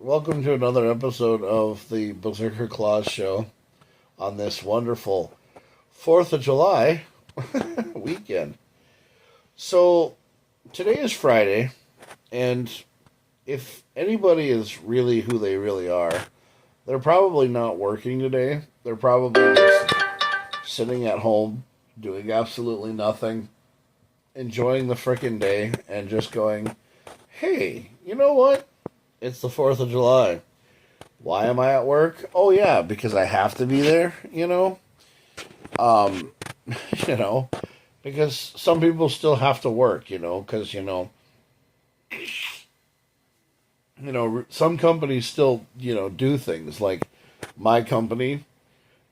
Welcome to another episode of the KamoKlauZ show on this wonderful 4th of July weekend. So, today is Friday, and if anybody is really who they really are, they're probably not working today. They're probably just sitting at home, doing absolutely nothing, enjoying the frickin' day, and just going, hey, you know what? It's the 4th of July. Why am I at work? Oh, yeah, because I have to be there, Um, you know, because some people still have to work, because, some companies still, do things. Like my company,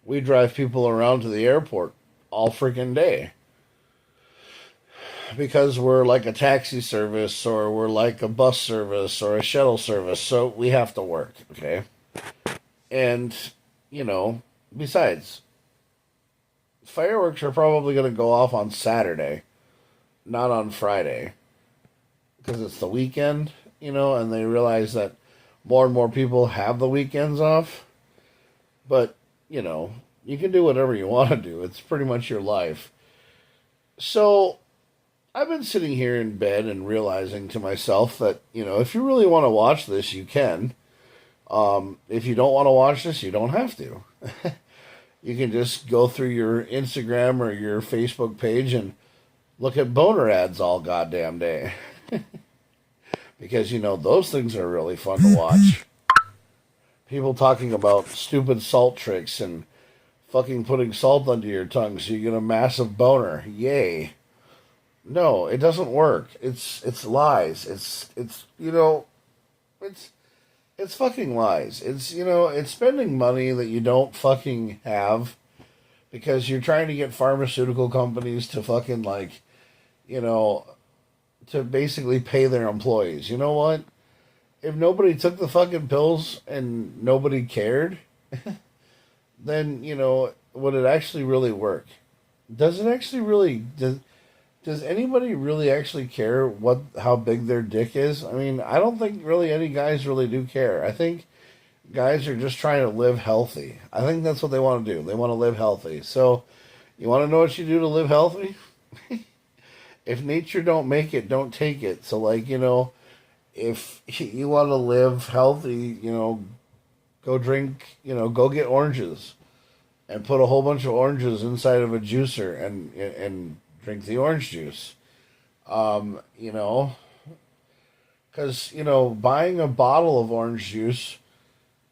we drive people around to the airport all freaking day. Because we're like a taxi service or we're like a bus service or a shuttle service, so we have to work, okay? And, besides, fireworks are probably going to go off on Saturday, not on Friday, because it's the weekend, and they realize that more and more people have the weekends off. But, you can do whatever you want to do. It's pretty much your life. So, I've been sitting here in bed and realizing to myself that, if you really want to watch this, you can. If you don't want to watch this, you don't have to. You can just go through your Instagram or your Facebook page and look at boner ads all goddamn day. Because, those things are really fun to watch. People talking about stupid salt tricks and fucking putting salt under your tongue so you get a massive boner. Yay. No, it doesn't work. It's lies. It's fucking lies. It's spending money that you don't fucking have because you're trying to get pharmaceutical companies to fucking to basically pay their employees. You know what? If nobody took the fucking pills and nobody cared, then, would it actually really work? Does it actually really Does anybody really actually care how big their dick is? I mean, I don't think really any guys really do care. I think guys are just trying to live healthy. I think that's what they want to do. They want to live healthy. So, you want to know what you do to live healthy? If nature don't make it, don't take it. So, if you want to live healthy, go drink, go get oranges and put a whole bunch of oranges inside of a juicer and drink the orange juice. Because, buying a bottle of orange juice,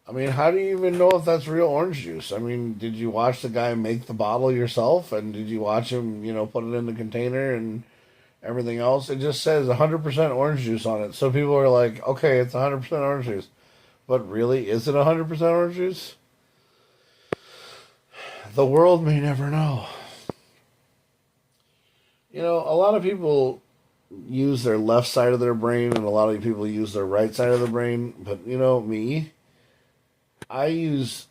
I mean, how do you even know if that's real orange juice? I mean, did you watch the guy make the bottle yourself? And did you watch him, put it in the container and everything else? It just says 100% orange juice on it. So people are like, okay, it's 100% orange juice. But really, is it 100% orange juice? The world may never know. A lot of people use their left side of their brain and a lot of people use their right side of the brain. But, me, I use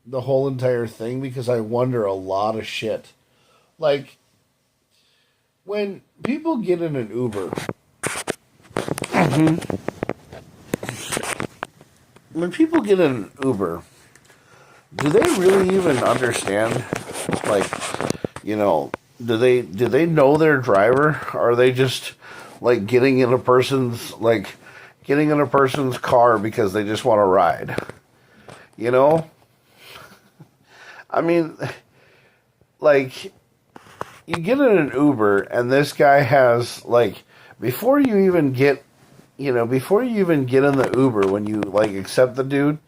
the whole entire thing because I wonder a lot of shit. Like, when people get in an Uber, when people get in an Uber, do they really even understand, do they know their driver? Or are they just getting in a person's car because they just want to ride? I mean, you get in an Uber and this guy has before you even get in the Uber, when you accept the dude,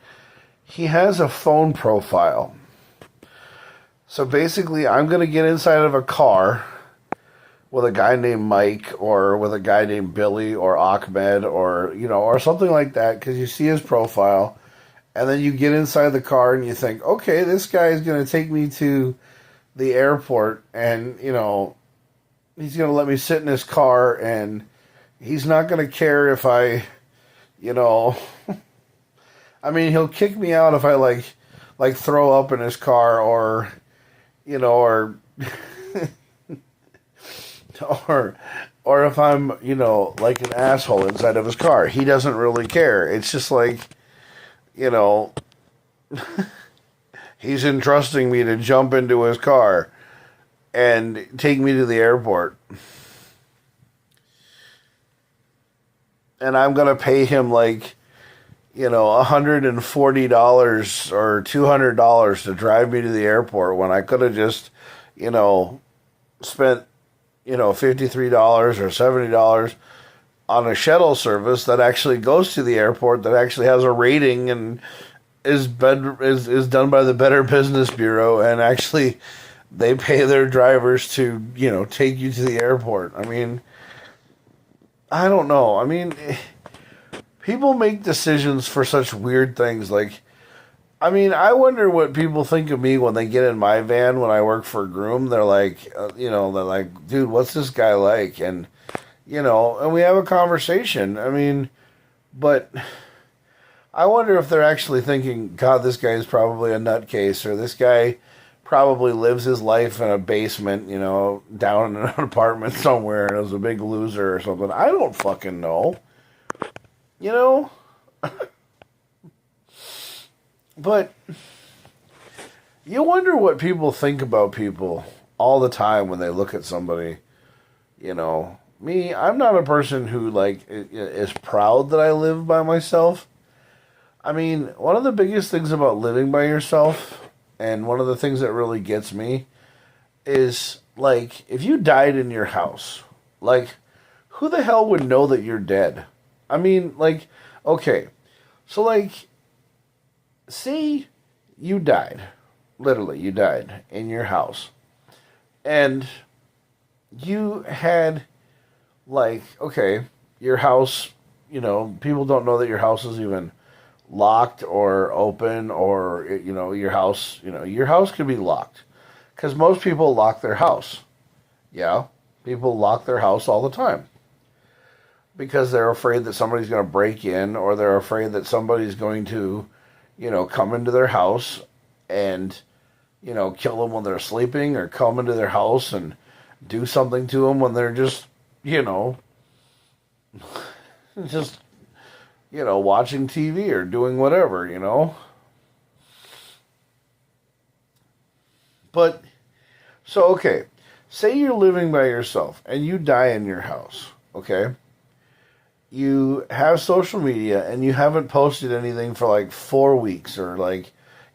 he has a phone profile. So basically, I'm going to get inside of a car with a guy named Mike or with a guy named Billy or Ahmed or something like that, because you see his profile. And then you get inside the car and you think, okay, this guy is going to take me to the airport and, he's going to let me sit in his car and he's not going to care if I, I mean, he'll kick me out if I throw up in his car or or or if I'm, an asshole inside of his car. He doesn't really care. It's just you know, he's entrusting me to jump into his car and take me to the airport. And I'm going to pay him like, $140 or $200 to drive me to the airport when I could have just, spent, $53 or $70 on a shuttle service that actually goes to the airport, that actually has a rating and is done by the Better Business Bureau, and actually they pay their drivers to, take you to the airport. I mean, I don't know. I mean, people make decisions for such weird things. Like, I mean, I wonder what people think of me when they get in my van when I work for a groom. They're like, dude, what's this guy like? And, and we have a conversation. I mean, but I wonder if they're actually thinking, God, this guy is probably a nutcase, or this guy probably lives his life in a basement, down in an apartment somewhere and is a big loser or something. I don't fucking know. But you wonder what people think about people all the time when they look at somebody. Me, I'm not a person who, is proud that I live by myself. I mean, one of the biggest things about living by yourself, and one of the things that really gets me, is, if you died in your house, who the hell would know that you're dead? I mean, okay, so, say you died, literally, you died in your house, and you had, okay, your house, people don't know that your house is even locked or open, or, your house could be locked, because most people lock their house. Yeah, people lock their house all the time because they're afraid that somebody's going to break in, or they're afraid that somebody's going to, come into their house and, kill them when they're sleeping, or come into their house and do something to them when they're just, just, watching TV or doing whatever. But, so, okay, say you're living by yourself and you die in your house, okay? You have social media and you haven't posted anything for 4 weeks, or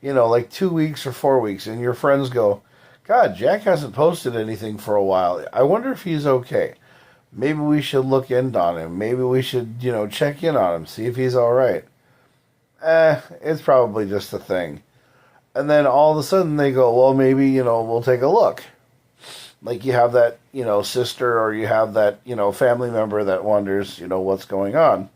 2 weeks or 4 weeks, and your friends go, God, Jack hasn't posted anything for a while. I wonder if he's okay. Maybe we should look in on him. Maybe we should, check in on him, see if he's all right. It's probably just a thing. And then all of a sudden they go, well, maybe, we'll take a look. You have that, sister, or you have that, family member that wonders, what's going on.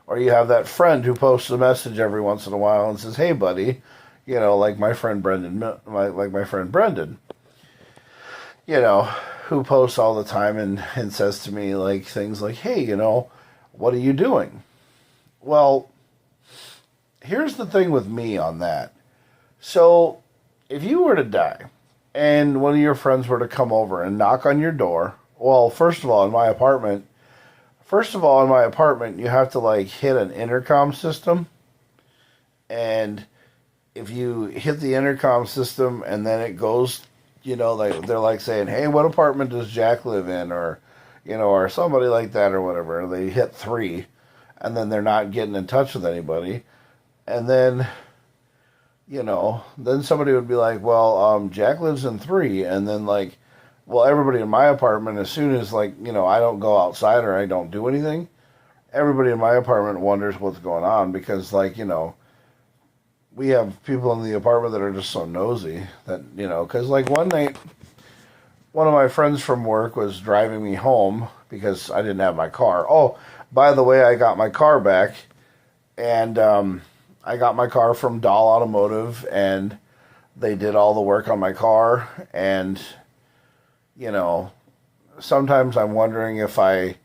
Or you have that friend who posts a message every once in a while and says, hey, buddy, like my friend Brendan, who posts all the time and says to me, things like, hey, what are you doing? Well, here's the thing with me on that. So, if you were to die, and one of your friends were to come over and knock on your door, well, first of all, in my apartment, you have to, hit an intercom system, and if you hit the intercom system and then it goes, they're saying, hey, what apartment does Jack live in, or, or somebody like that, or whatever, and they hit 3, and then they're not getting in touch with anybody, and then, then somebody would be like, well, Jack lives in 3, and then, well, everybody in my apartment, as soon as, I don't go outside or I don't do anything, everybody in my apartment wonders what's going on, because, we have people in the apartment that are just so nosy that, because, one night, one of my friends from work was driving me home because I didn't have my car. Oh, by the way, I got my car back, and, I got my car from Dahl Automotive, and they did all the work on my car, and, sometimes I'm wondering if I,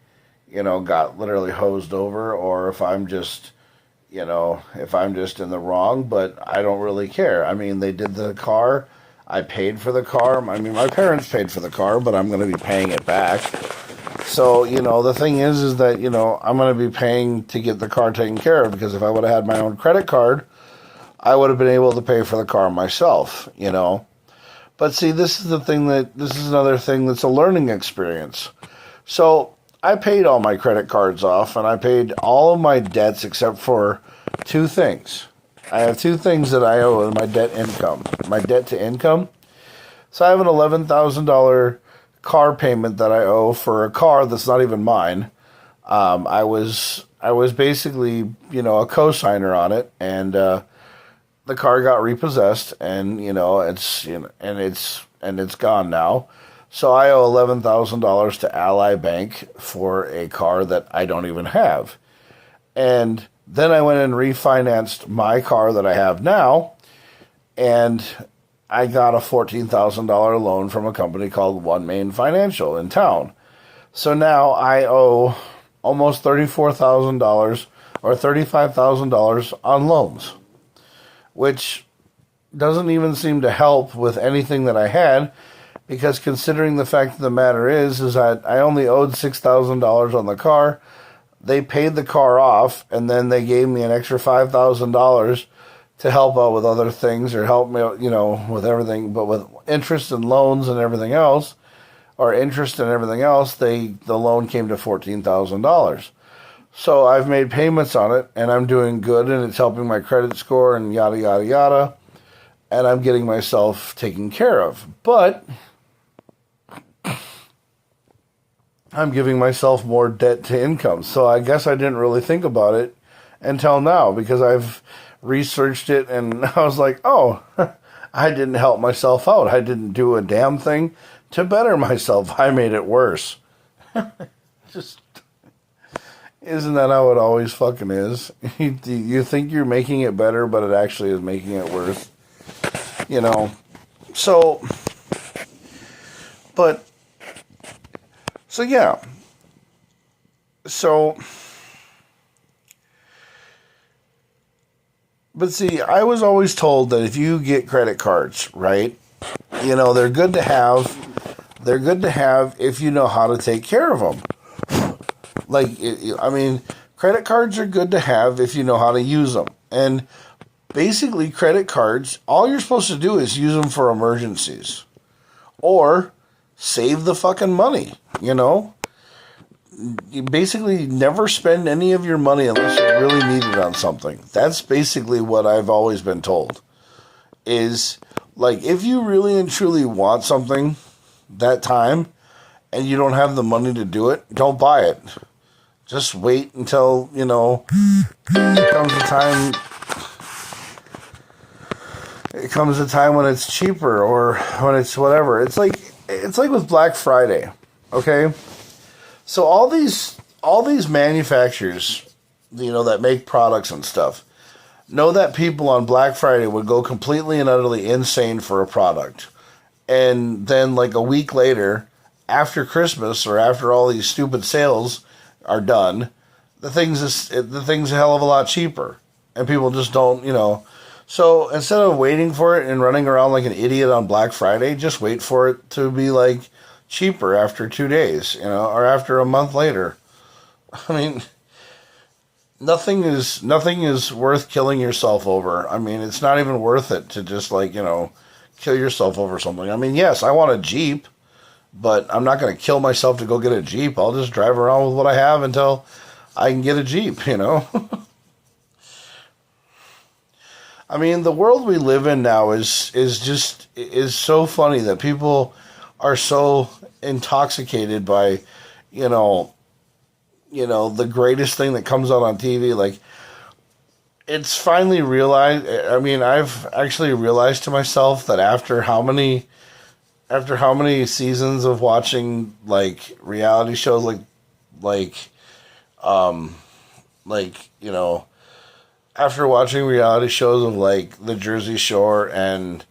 got literally hosed over, or if I'm just, if I'm just in the wrong, but I don't really care. I mean, they did the car, I paid for the car, I mean, my parents paid for the car, but I'm going to be paying it back. So, the thing is that, I'm going to be paying to get the car taken care of, because if I would have had my own credit card, I would have been able to pay for the car myself, you know. But see, this is another thing that's a learning experience. So I paid all my credit cards off, and I paid all of my debts except for two things. I have two things that I owe in my debt to income. So I have an $11,000 car payment that I owe for a car that's not even mine. I was basically, you know, a co-signer on it, and the car got repossessed, and it's gone now. So I owe $11,000 to Ally Bank for a car that I don't even have. And then I went and refinanced my car that I have now, and I got a $14,000 loan from a company called One Main Financial in town. So now I owe almost $34,000 or $35,000 on loans, which doesn't even seem to help with anything that I had, because considering the fact of the matter is that I only owed $6,000 on the car. They paid the car off, and then they gave me an extra $5,000 to help out with other things, or help me, you know, with everything, but with interest and loans and everything else, the loan came to $14,000. So I've made payments on it, and I'm doing good, and it's helping my credit score, and yada, yada, yada, and I'm getting myself taken care of. But I'm giving myself more debt to income. So I guess I didn't really think about it until now, because I've researched it, and I was like, oh, I didn't help myself out. I didn't do a damn thing to better myself. I made it worse. Just, isn't that how it always fucking is? You think you're making it better, but it actually is making it worse. You know, so yeah. But see, I was always told that if you get credit cards, right, you know, they're good to have. They're good to have if you know how to take care of them. Credit cards are good to have if you know how to use them. And basically, credit cards, all you're supposed to do is use them for emergencies. Or save the fucking money, you know? You basically never spend any of your money unless you really need it on something. That's basically what I've always been told. Is, like, if you really and truly want something that time and you don't have the money to do it, don't buy it. Just wait until, you know, it comes a time when it's cheaper, or when it's whatever. It's like with Black Friday, okay? So all these manufacturers, you know, that make products and stuff, know that people on Black Friday would go completely and utterly insane for a product. And then, like, a week later, after Christmas, or after all these stupid sales are done, the thing's a hell of a lot cheaper. And people just don't, you know. So instead of waiting for it and running around like an idiot on Black Friday, just wait for it to be, like, cheaper after 2 days, you know, or after a month later. I mean, nothing is worth killing yourself over. I mean, it's not even worth it to just, like, you know, kill yourself over something. I mean, yes, I want a Jeep, but I'm not going to kill myself to go get a Jeep. I'll just drive around with what I have until I can get a Jeep, you know. I mean, the world we live in now is so funny that people are so intoxicated by, you know, the greatest thing that comes out on TV. Like, it's finally realized. I mean, I've actually realized to myself that after how many seasons of watching, like, reality shows, you know, after watching reality shows of, like, the Jersey Shore and,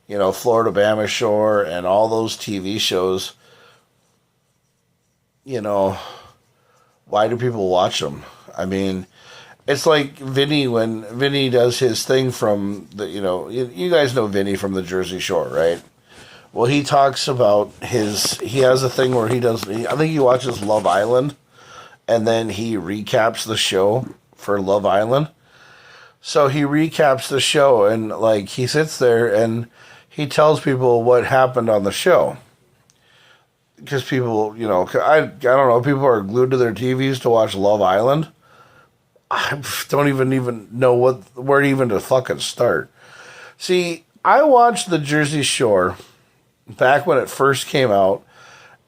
you know, Florida Bama Shore and all those TV shows, you know, why do people watch them? I mean, it's like Vinny, when Vinny does his thing from the, you know, you guys know Vinny from the Jersey Shore, right? Well, he talks about he has a thing where I think he watches Love Island, and then he recaps the show for Love Island. So he recaps the show, and like he sits there and he tells people what happened on the show. Because people, I don't know, people are glued to their TVs to watch Love Island. I don't even know where even to fucking start. See, I watched the Jersey Shore back when it first came out,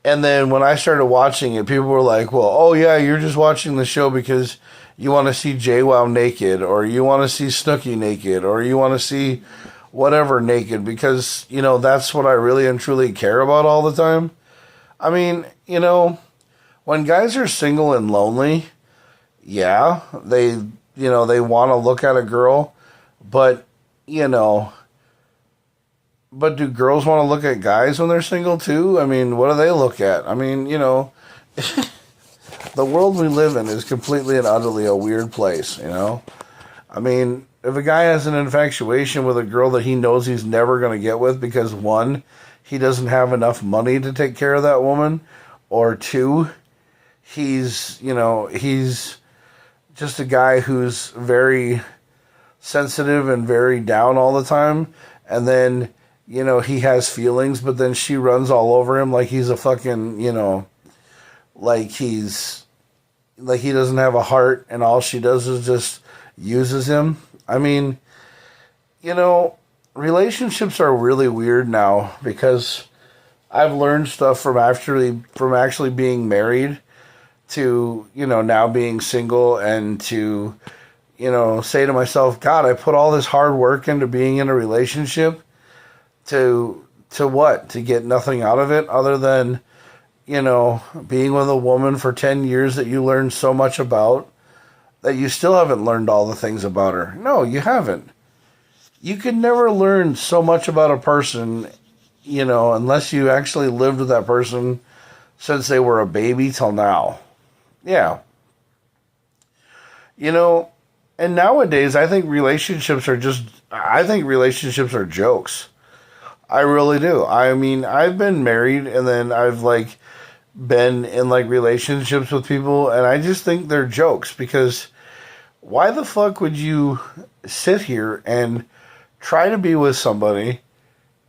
and then when I started watching it, people were like, well, oh yeah, you're just watching the show because you want to see JWoww naked, or you want to see Snooki naked, or you want to see whatever naked, because, that's what I really and truly care about all the time. I mean, when guys are single and lonely, yeah, they want to look at a girl, but, but do girls want to look at guys when they're single too? I mean, what do they look at? I mean, the world we live in is completely and utterly a weird place, I mean, if a guy has an infatuation with a girl that he knows he's never going to get with because, one, he doesn't have enough money to take care of that woman, or two, he's just a guy who's very sensitive and very down all the time, and then, he has feelings, but then she runs all over him like he's a fucking, like he doesn't have a heart, and all she does is just uses him. I mean, relationships are really weird now, because I've learned stuff from actually being married to, now being single, and to, say to myself, God, I put all this hard work into being in a relationship to what? To get nothing out of it other than, being with a woman for 10 years that you learned so much about, that you still haven't learned all the things about her. No, you haven't. You can never learn so much about a person, unless you actually lived with that person since they were a baby till now. Yeah. And nowadays, I think relationships are jokes. I really do. I mean, I've been married, and then I've, been in, relationships with people, and I just think they're jokes, because why the fuck would you sit here and try to be with somebody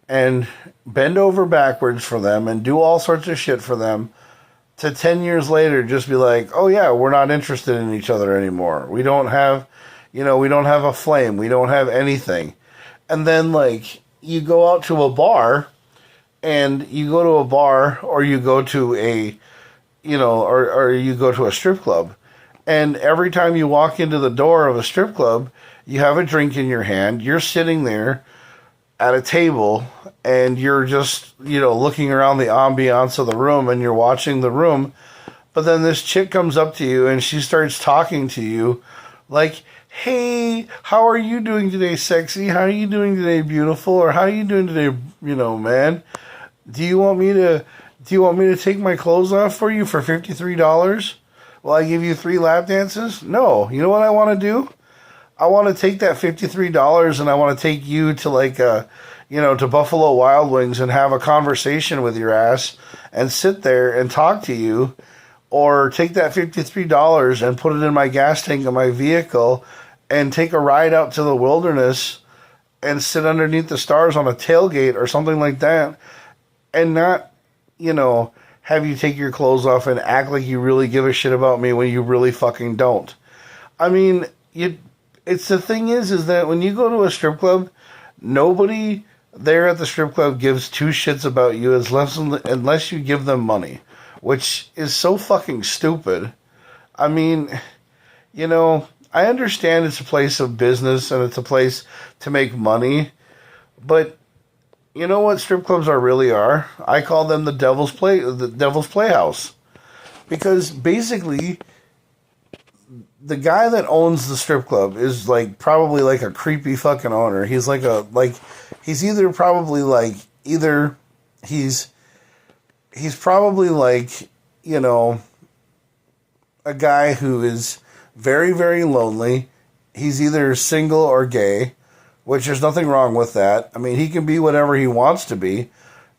and bend over backwards for them and do all sorts of shit for them to 10 years later just be like, oh yeah, we're not interested in each other anymore. We don't have, we don't have a flame. We don't have anything. And then, you go out to a bar, and you go to a bar, or you go to a, or you go to a strip club, and every time you walk into the door of a strip club, you have a drink in your hand, you're sitting there at a table, and you're just, looking around the ambiance of the room, and you're watching the room, but then this chick comes up to you, and she starts talking to you, like, hey, how are you doing today, sexy? How are you doing today, beautiful? Or how are you doing today, man? Do you want me to take my clothes off for you for $53? Will I give you 3 lap dances? No. You know what I want to do? I want to take that $53 and I want to take you to to Buffalo Wild Wings and have a conversation with your ass and sit there and talk to you, or take that $53 and put it in my gas tank of my vehicle and take a ride out to the wilderness and sit underneath the stars on a tailgate or something like that, and not, have you take your clothes off and act like you really give a shit about me when you really fucking don't. I mean, it's the thing is that when you go to a strip club, nobody there at the strip club gives 2 shits about you unless you give them money, which is so fucking stupid. I mean, I understand it's a place of business and it's a place to make money, but you know what strip clubs really are? I call them the devil's playhouse, because basically the guy that owns the strip club is probably a creepy fucking owner. He's he's either probably he's probably a guy who is very, very lonely. He's either single or gay, which there's nothing wrong with that. I mean, he can be whatever he wants to be,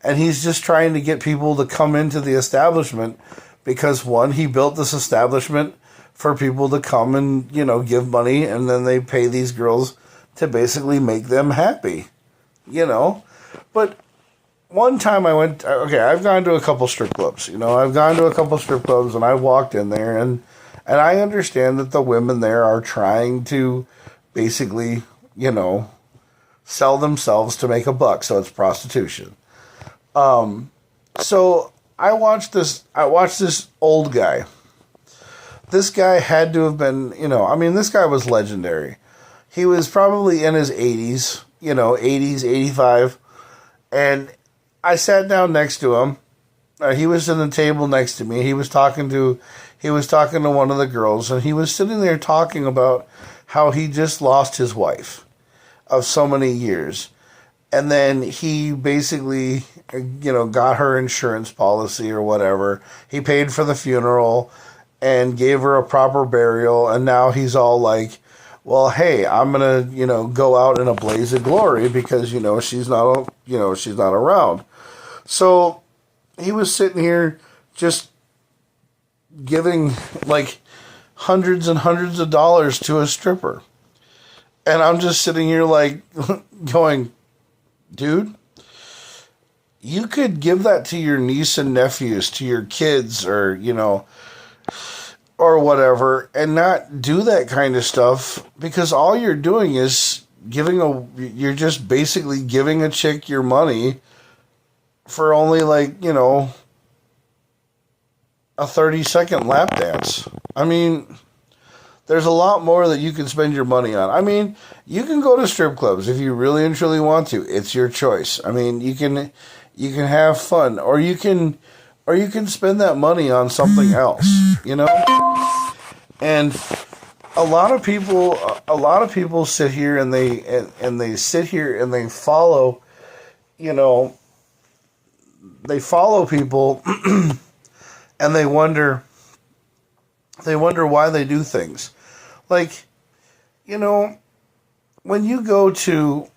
and he's just trying to get people to come into the establishment because, one, he built this establishment for people to come and, give money, and then they pay these girls to basically make them happy, But one time I've gone to a couple strip clubs, and I walked in there, and I understand that the women there are trying to basically, sell themselves to make a buck, so it's prostitution. So I watched this old guy. This guy had to have been, this guy was legendary. He was probably in his 80s, 85. And I sat down next to him. He was in the table next to me. He was talking to one of the girls, and he was sitting there talking about how he just lost his wife of so many years. And then he basically, got her insurance policy or whatever. He paid for the funeral and gave her a proper burial. And now he's all like, well, hey, I'm going to, go out in a blaze of glory because, she's not around. So he was sitting here just giving like hundreds and hundreds of dollars to a stripper. And I'm just sitting here like going, dude, you could give that to your niece and nephews, to your kids, or, or whatever, and not do that kind of stuff, because all you're doing is you're just basically giving a chick your money for only like, a 30-second lap dance. I mean, there's a lot more that you can spend your money on. I mean, you can go to strip clubs if you really and truly want to. It's your choice. I mean, you can have fun, or you can spend that money on something else, And a lot of people sit here and they sit here and they follow, they follow people and they wonder why they do things. Like, when you go to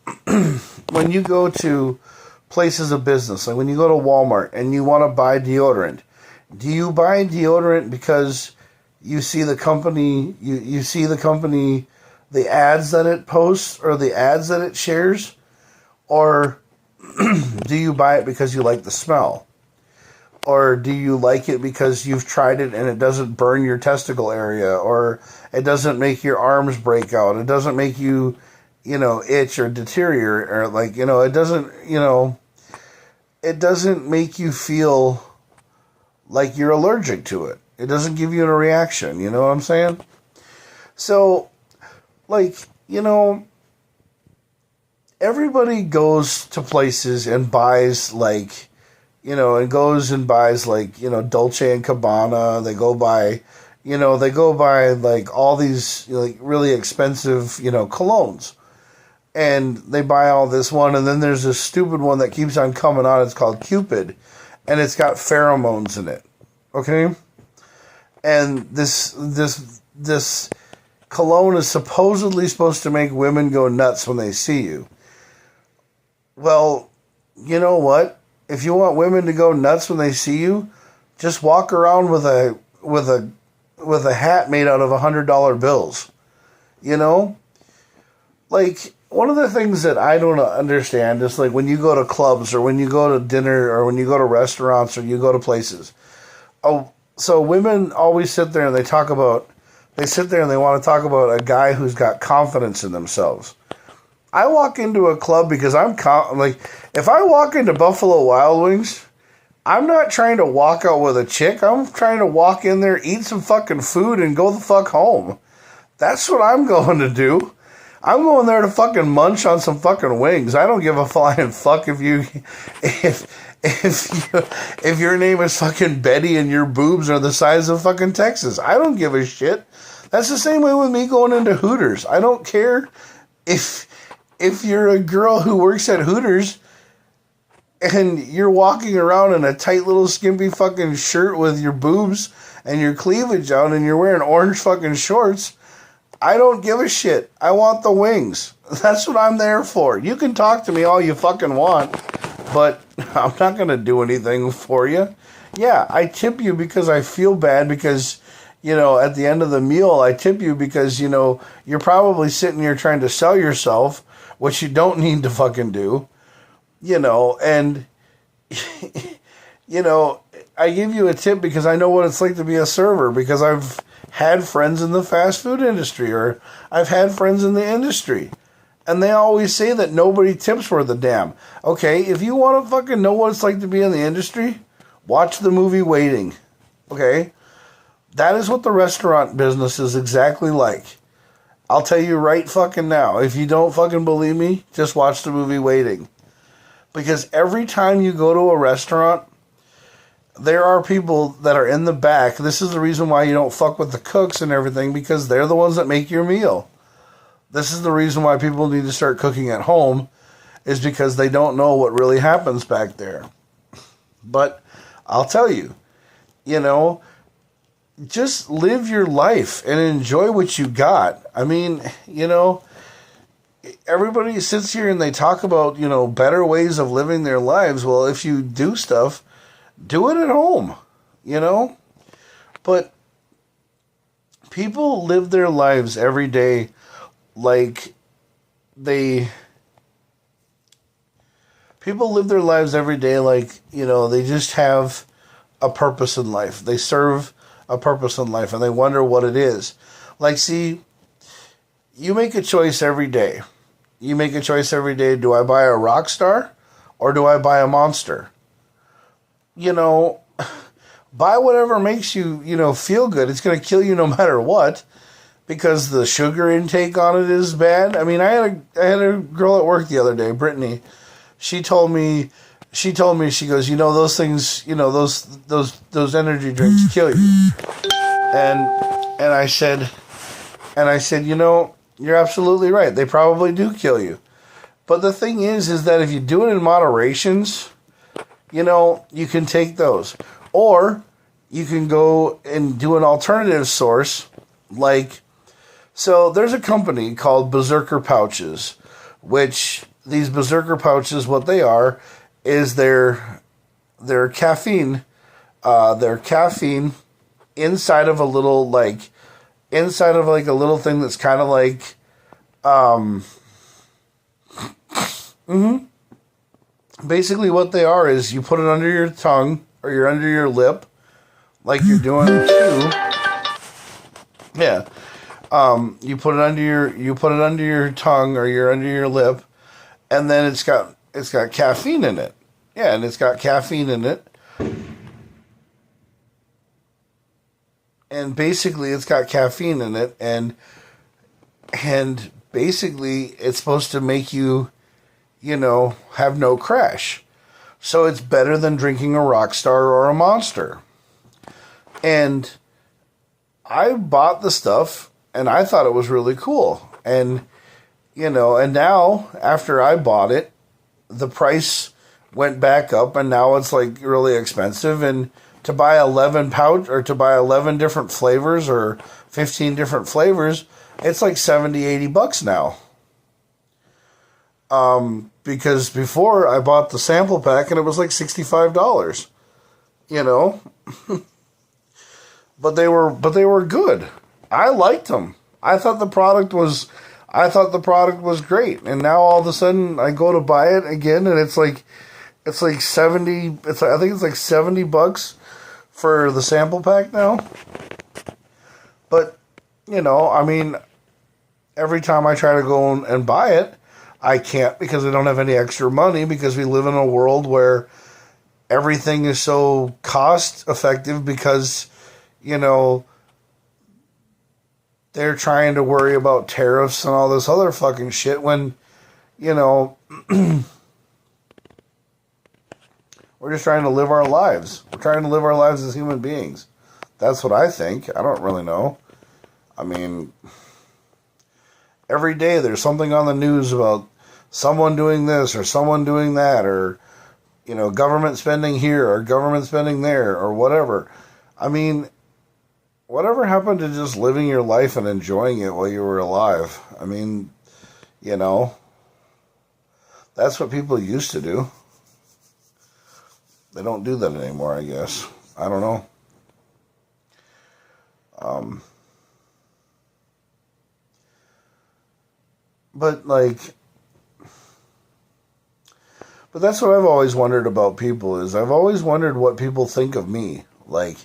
places of business, like when you go to Walmart and you want to buy deodorant, do you buy deodorant because you see the company, the ads that it posts or the ads that it shares? Or do you buy it because you like the smell? Or do you like it because you've tried it and it doesn't burn your testicle area, or it doesn't make your arms break out, it doesn't make you, itch or deteriorate, or like, it doesn't make you feel like you're allergic to it. It doesn't give you a reaction, you know what I'm saying? So, like, everybody goes to places and buys like, Dolce and Gabbana. They go buy like all these like really expensive, colognes. And they buy all this one, and then there's this stupid one that keeps on coming on. It's called Cupid, and it's got pheromones in it. Okay? And this cologne is supposedly supposed to make women go nuts when they see you. Well, you know what? If you want women to go nuts when they see you, just walk around with a hat made out of $100 bills. Like, one of the things that I don't understand is like when you go to clubs or when you go to dinner or when you go to restaurants or you go to places. Oh, so women always sit there and they want to talk about a guy who's got confidence in themselves. I walk into a club because if I walk into Buffalo Wild Wings, I'm not trying to walk out with a chick. I'm trying to walk in there, eat some fucking food, and go the fuck home. That's what I'm going to do. I'm going there to fucking munch on some fucking wings. I don't give a flying fuck if your name is fucking Betty and your boobs are the size of fucking Texas. I don't give a shit. That's the same way with me going into Hooters. I don't care if you're a girl who works at Hooters and you're walking around in a tight little skimpy fucking shirt with your boobs and your cleavage out and you're wearing orange fucking shorts. I don't give a shit. I want the wings. That's what I'm there for. You can talk to me all you fucking want, but I'm not going to do anything for you. Yeah, I tip you because I feel bad because at the end of the meal, I tip you because, you're probably sitting here trying to sell yourself, which you don't need to fucking do, and, I give you a tip because I know what it's like to be a server, because I've had friends in the fast food industry, or I've had friends in the industry. And they always say that nobody tips worth a damn. Okay, if you want to fucking know what it's like to be in the industry, watch the movie Waiting. Okay? That is what the restaurant business is exactly like. I'll tell you right fucking now. If you don't fucking believe me, just watch the movie Waiting. Because every time you go to a restaurant, there are people that are in the back. This is the reason why you don't fuck with the cooks and everything, because they're the ones that make your meal. This is the reason why people need to start cooking at home, is because they don't know what really happens back there. But I'll tell you, just live your life and enjoy what you got. I mean, everybody sits here and they talk about, better ways of living their lives. Well, if you do stuff, do it at home, But people live their lives every day people live their lives every day they just have a purpose in life. They serve a purpose in life, and they wonder what it is. See, you make a choice every day. Do I buy a rock star or do I buy a monster? Buy whatever makes you, feel good. It's going to kill you no matter what, because the sugar intake on it is bad. I mean, I had a girl at work the other day, Brittany. She told me, she goes, those things, those energy drinks kill you. And I said, you're absolutely right. They probably do kill you. But the thing is that if you do it in moderations, you can take those. Or you can go and do an alternative source, so there's a company called Berserker Pouches, which these Berserker Pouches, what they are, is their caffeine, inside of a little, a little thing that's kind of basically what they are is you put it under your tongue, or you're under your lip, like you're doing too. Yeah. You put it under your tongue, or you're under your lip, and then it's got caffeine in it. Yeah, and it's got caffeine in it. And basically it's got caffeine in it, and basically it's supposed to make you, have no crash. So it's better than drinking a Rockstar or a Monster. And I bought the stuff, and I thought it was really cool. And, and now, after I bought it, the price went back up, and now it's, really expensive. And to buy 11 different flavors, or 15 different flavors, it's like $70-$80 now. Because before I bought the sample pack and it was like $65, but they were good. I liked them. I thought the product was great. And now all of a sudden I go to buy it again, and it's like $70. I think it's like $70 for the sample pack now. But every time I try to go and buy it, I can't, because I don't have any extra money, because we live in a world where everything is so cost effective, because, they're trying to worry about tariffs and all this other fucking shit when, we're just trying to live our lives. We're trying to live our lives as human beings. That's what I think. I don't really know. I mean, every day there's something on the news about someone doing this or someone doing that, or, government spending here or government spending there, or whatever. I mean, whatever happened to just living your life and enjoying it while you were alive? I mean, that's what people used to do. They don't do that anymore, I guess. I don't know. Um, but like, but that's what I've always wondered about people is I've always wondered what people think of me. Like,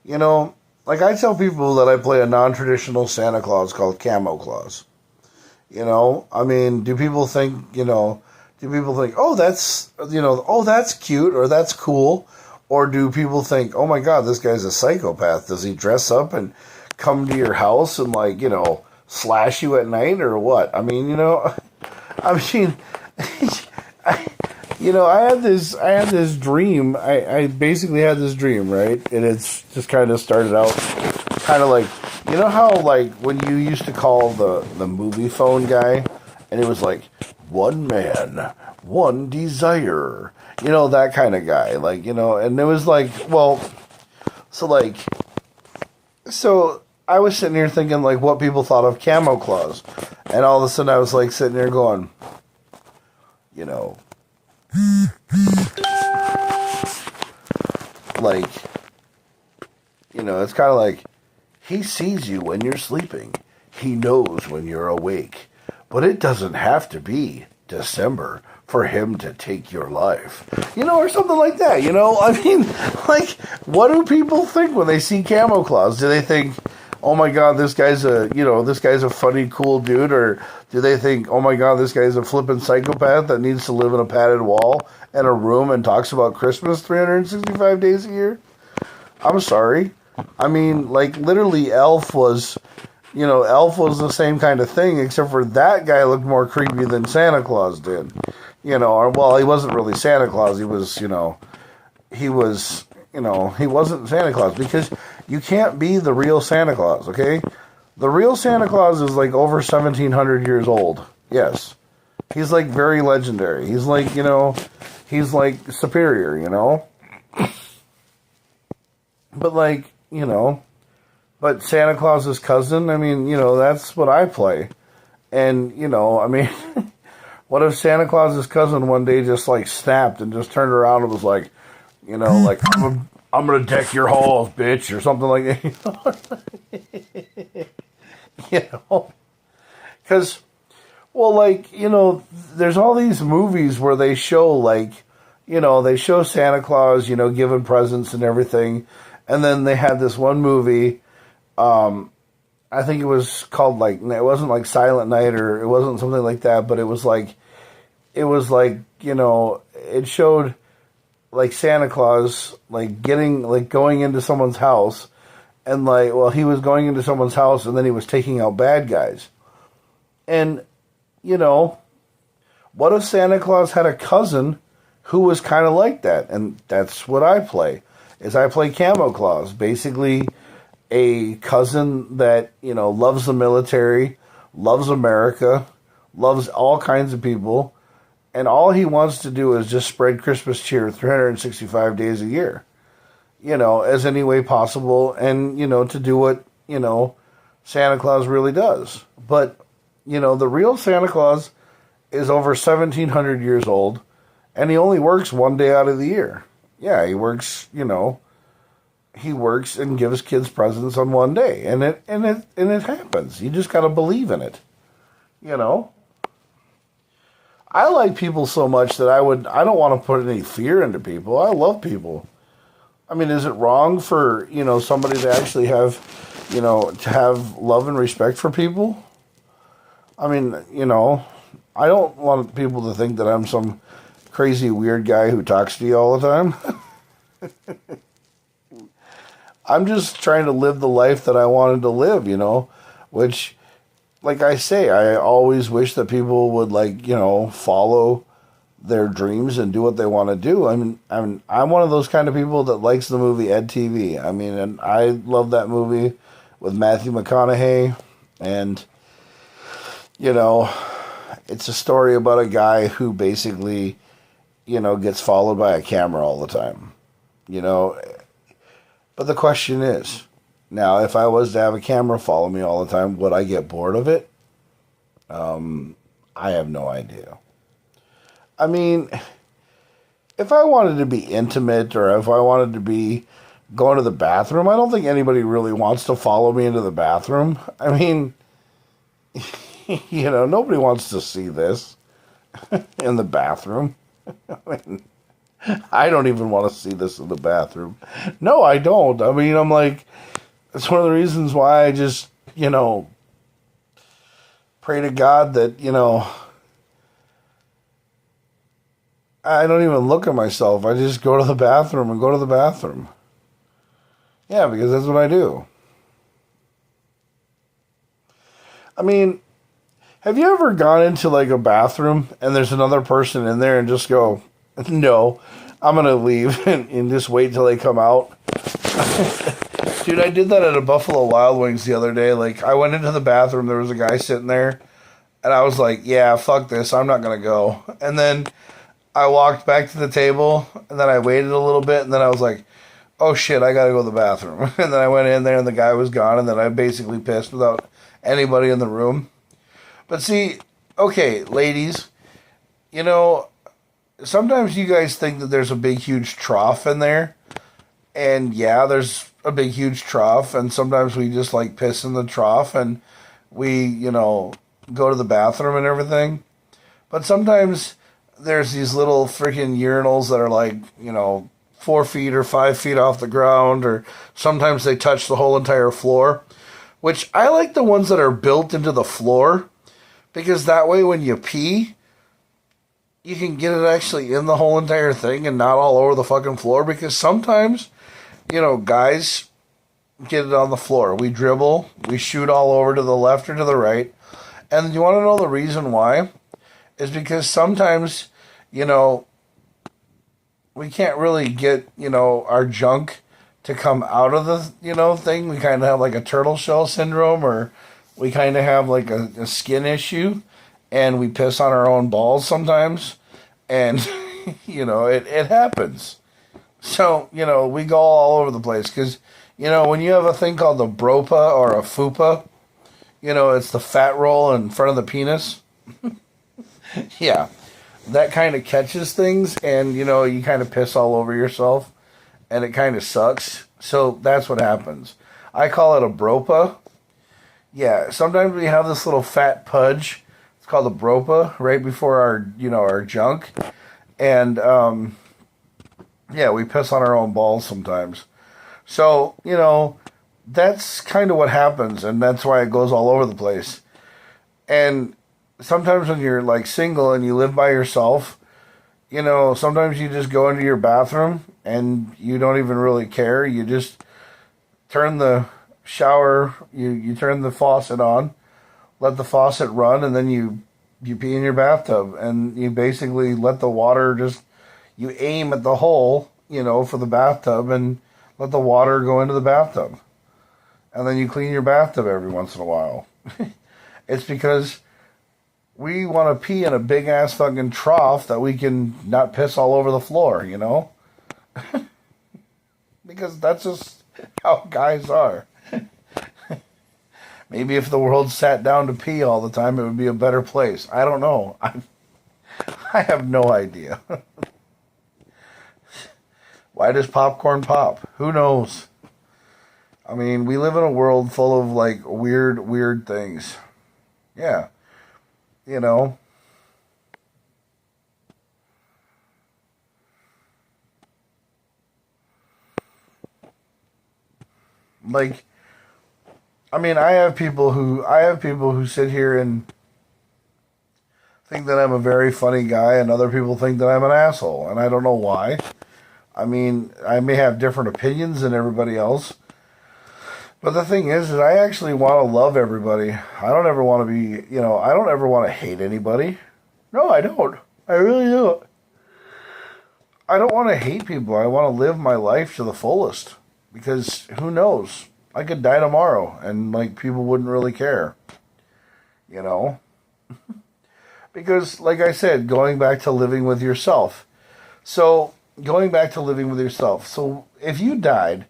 you know, like I tell people that I play a non-traditional Santa Claus called KamoKlauZ. You know, I mean, do people think, oh, that's cute or that's cool? Or do people think, oh my God, this guy's a psychopath? Does he dress up and come to your house and like, slash you at night or what? I mean, I mean, I had this dream. I basically had this dream, right? And it's just kind of started out kind of like, you know how like when you used to call the movie phone guy and it was like, one man, one desire, that kind of guy, like, and it was like, well, so I was sitting here thinking like what people thought of KamoKlauZ, and all of a sudden I was like sitting there going, like, it's kind of like, he sees you when you're sleeping. He knows when you're awake. But it doesn't have to be December for him to take your life. Or something like that, I mean, like, what do people think when they see KamoKlauZ? Do they think, oh my God, this guy's a funny, cool dude? Or do they think, oh my God, this guy's a flippin' psychopath that needs to live in a padded wall and a room and talks about Christmas 365 days a year? I'm sorry. I mean, like, literally, Elf was the same kind of thing, except for that guy looked more creepy than Santa Claus did. Or, well, he wasn't really Santa Claus. He wasn't Santa Claus, because you can't be the real Santa Claus, okay? The real Santa Claus is, like, over 1,700 years old. Yes. He's, like, very legendary. He's, like, he's, like, superior, But, like, but Santa Claus's cousin, I mean, that's what I play. And, I mean, what if Santa Claus's cousin one day just, like, snapped and just turned around and was like, like, I'm going to deck your halls, bitch, or something like that. Because, well, like, there's all these movies where they show, like, they show Santa Claus, giving presents and everything. And then they had this one movie, I think it was called, like, it wasn't like Silent Night, or it wasn't something like that, but it was like, it showed, like, Santa Claus, like, going into someone's house, and, like, well, he was going into someone's house, and then he was taking out bad guys. And, what if Santa Claus had a cousin who was kind of like that? And that's what I play. Is I play KamoKlauZ, basically a cousin that, loves the military, loves America, loves all kinds of people, and all he wants to do is just spread Christmas cheer 365 days a year, as any way possible, and, to do what, Santa Claus really does. But, the real Santa Claus is over 1,700 years old, and he only works one day out of the year. Yeah, he works, he works and gives kids presents on one day, and it happens. You just got to believe in it. I like people so much that I don't want to put any fear into people. I love people. I mean, is it wrong for, somebody to actually have, to have love and respect for people? I mean, I don't want people to think that I'm some crazy weird guy who talks to you all the time. I'm just trying to live the life that I wanted to live, which, like I say, I always wish that people would, like, follow their dreams and do what they want to do. I'm one of those kind of people that likes the movie Ed TV. I mean, and I love that movie with Matthew McConaughey, and, it's a story about a guy who basically, gets followed by a camera all the time, But the question is, now, if I was to have a camera follow me all the time, would I get bored of it? I have no idea. I mean, if I wanted to be intimate, or if I wanted to be, going to the bathroom. I don't think anybody really wants to follow me into the bathroom. I mean, nobody wants to see this in the bathroom. I mean, I don't even want to see this in the bathroom. No, I don't. I mean, I'm like, it's one of the reasons why I just, pray to God that, I don't even look at myself. I just go to the bathroom and go to the bathroom. Yeah, because that's what I do. I mean, have you ever gone into like a bathroom and there's another person in there and just go, no, I'm going to leave and just wait till they come out? Dude, I did that at a Buffalo Wild Wings the other day. Like, I went into the bathroom, there was a guy sitting there, and I was like, yeah, fuck this, I'm not going to go. And then I walked back to the table, and then I waited a little bit, and then I was like, oh shit, I got to go to the bathroom. And then I went in there, and the guy was gone, and then I basically pissed without anybody in the room. But see, okay, ladies, sometimes you guys think that there's a big, huge trough in there. And yeah, there's a big, huge trough. And sometimes we just like piss in the trough and we, go to the bathroom and everything. But sometimes there's these little freaking urinals that are like, 4 feet or 5 feet off the ground. Or sometimes they touch the whole entire floor. Which I like the ones that are built into the floor. Because that way when you pee, you can get it actually in the whole entire thing and not all over the fucking floor. Because sometimes, guys get it on the floor. We dribble, we shoot all over to the left or to the right. And you want to know the reason why? Is because sometimes, we can't really get, our junk to come out of the, thing. We kind of have like a turtle shell syndrome, or we kind of have like a skin issue, and we piss on our own balls sometimes. And, it happens. So, we go all over the place because, when you have a thing called the bropa or a fupa, it's the fat roll in front of the penis. Yeah, that kind of catches things and, you kind of piss all over yourself and it kind of sucks. So that's what happens. I call it a bropa. Yeah, sometimes we have this little fat pudge. It's called a bropa right before our junk. And, yeah, we piss on our own balls sometimes. So, that's kind of what happens, and that's why it goes all over the place. And sometimes when you're, like, single and you live by yourself, sometimes you just go into your bathroom and you don't even really care. You just turn the shower, you turn the faucet on, let the faucet run, and then you pee in your bathtub. And you basically let the water you aim at the hole, for the bathtub and let the water go into the bathtub. And then you clean your bathtub every once in a while. It's because we want to pee in a big ass fucking trough that we can not piss all over the floor, Because that's just how guys are. Maybe if the world sat down to pee all the time, it would be a better place. I don't know. I have no idea. Why does popcorn pop? Who knows? I mean, we live in a world full of, like, weird things. Yeah. Like, I mean, I have people who sit here and think that I'm a very funny guy, and other people think that I'm an asshole, and I don't know why. I mean, I may have different opinions than everybody else, but the thing is that I actually want to love everybody. I don't ever want to be, I don't ever want to hate anybody. No, I don't. I really don't. I don't want to hate people. I want to live my life to the fullest, because who knows? I could die tomorrow, and, like, people wouldn't really care, Because, like I said, going back to living with yourself. So, going back to living with yourself. So, if you died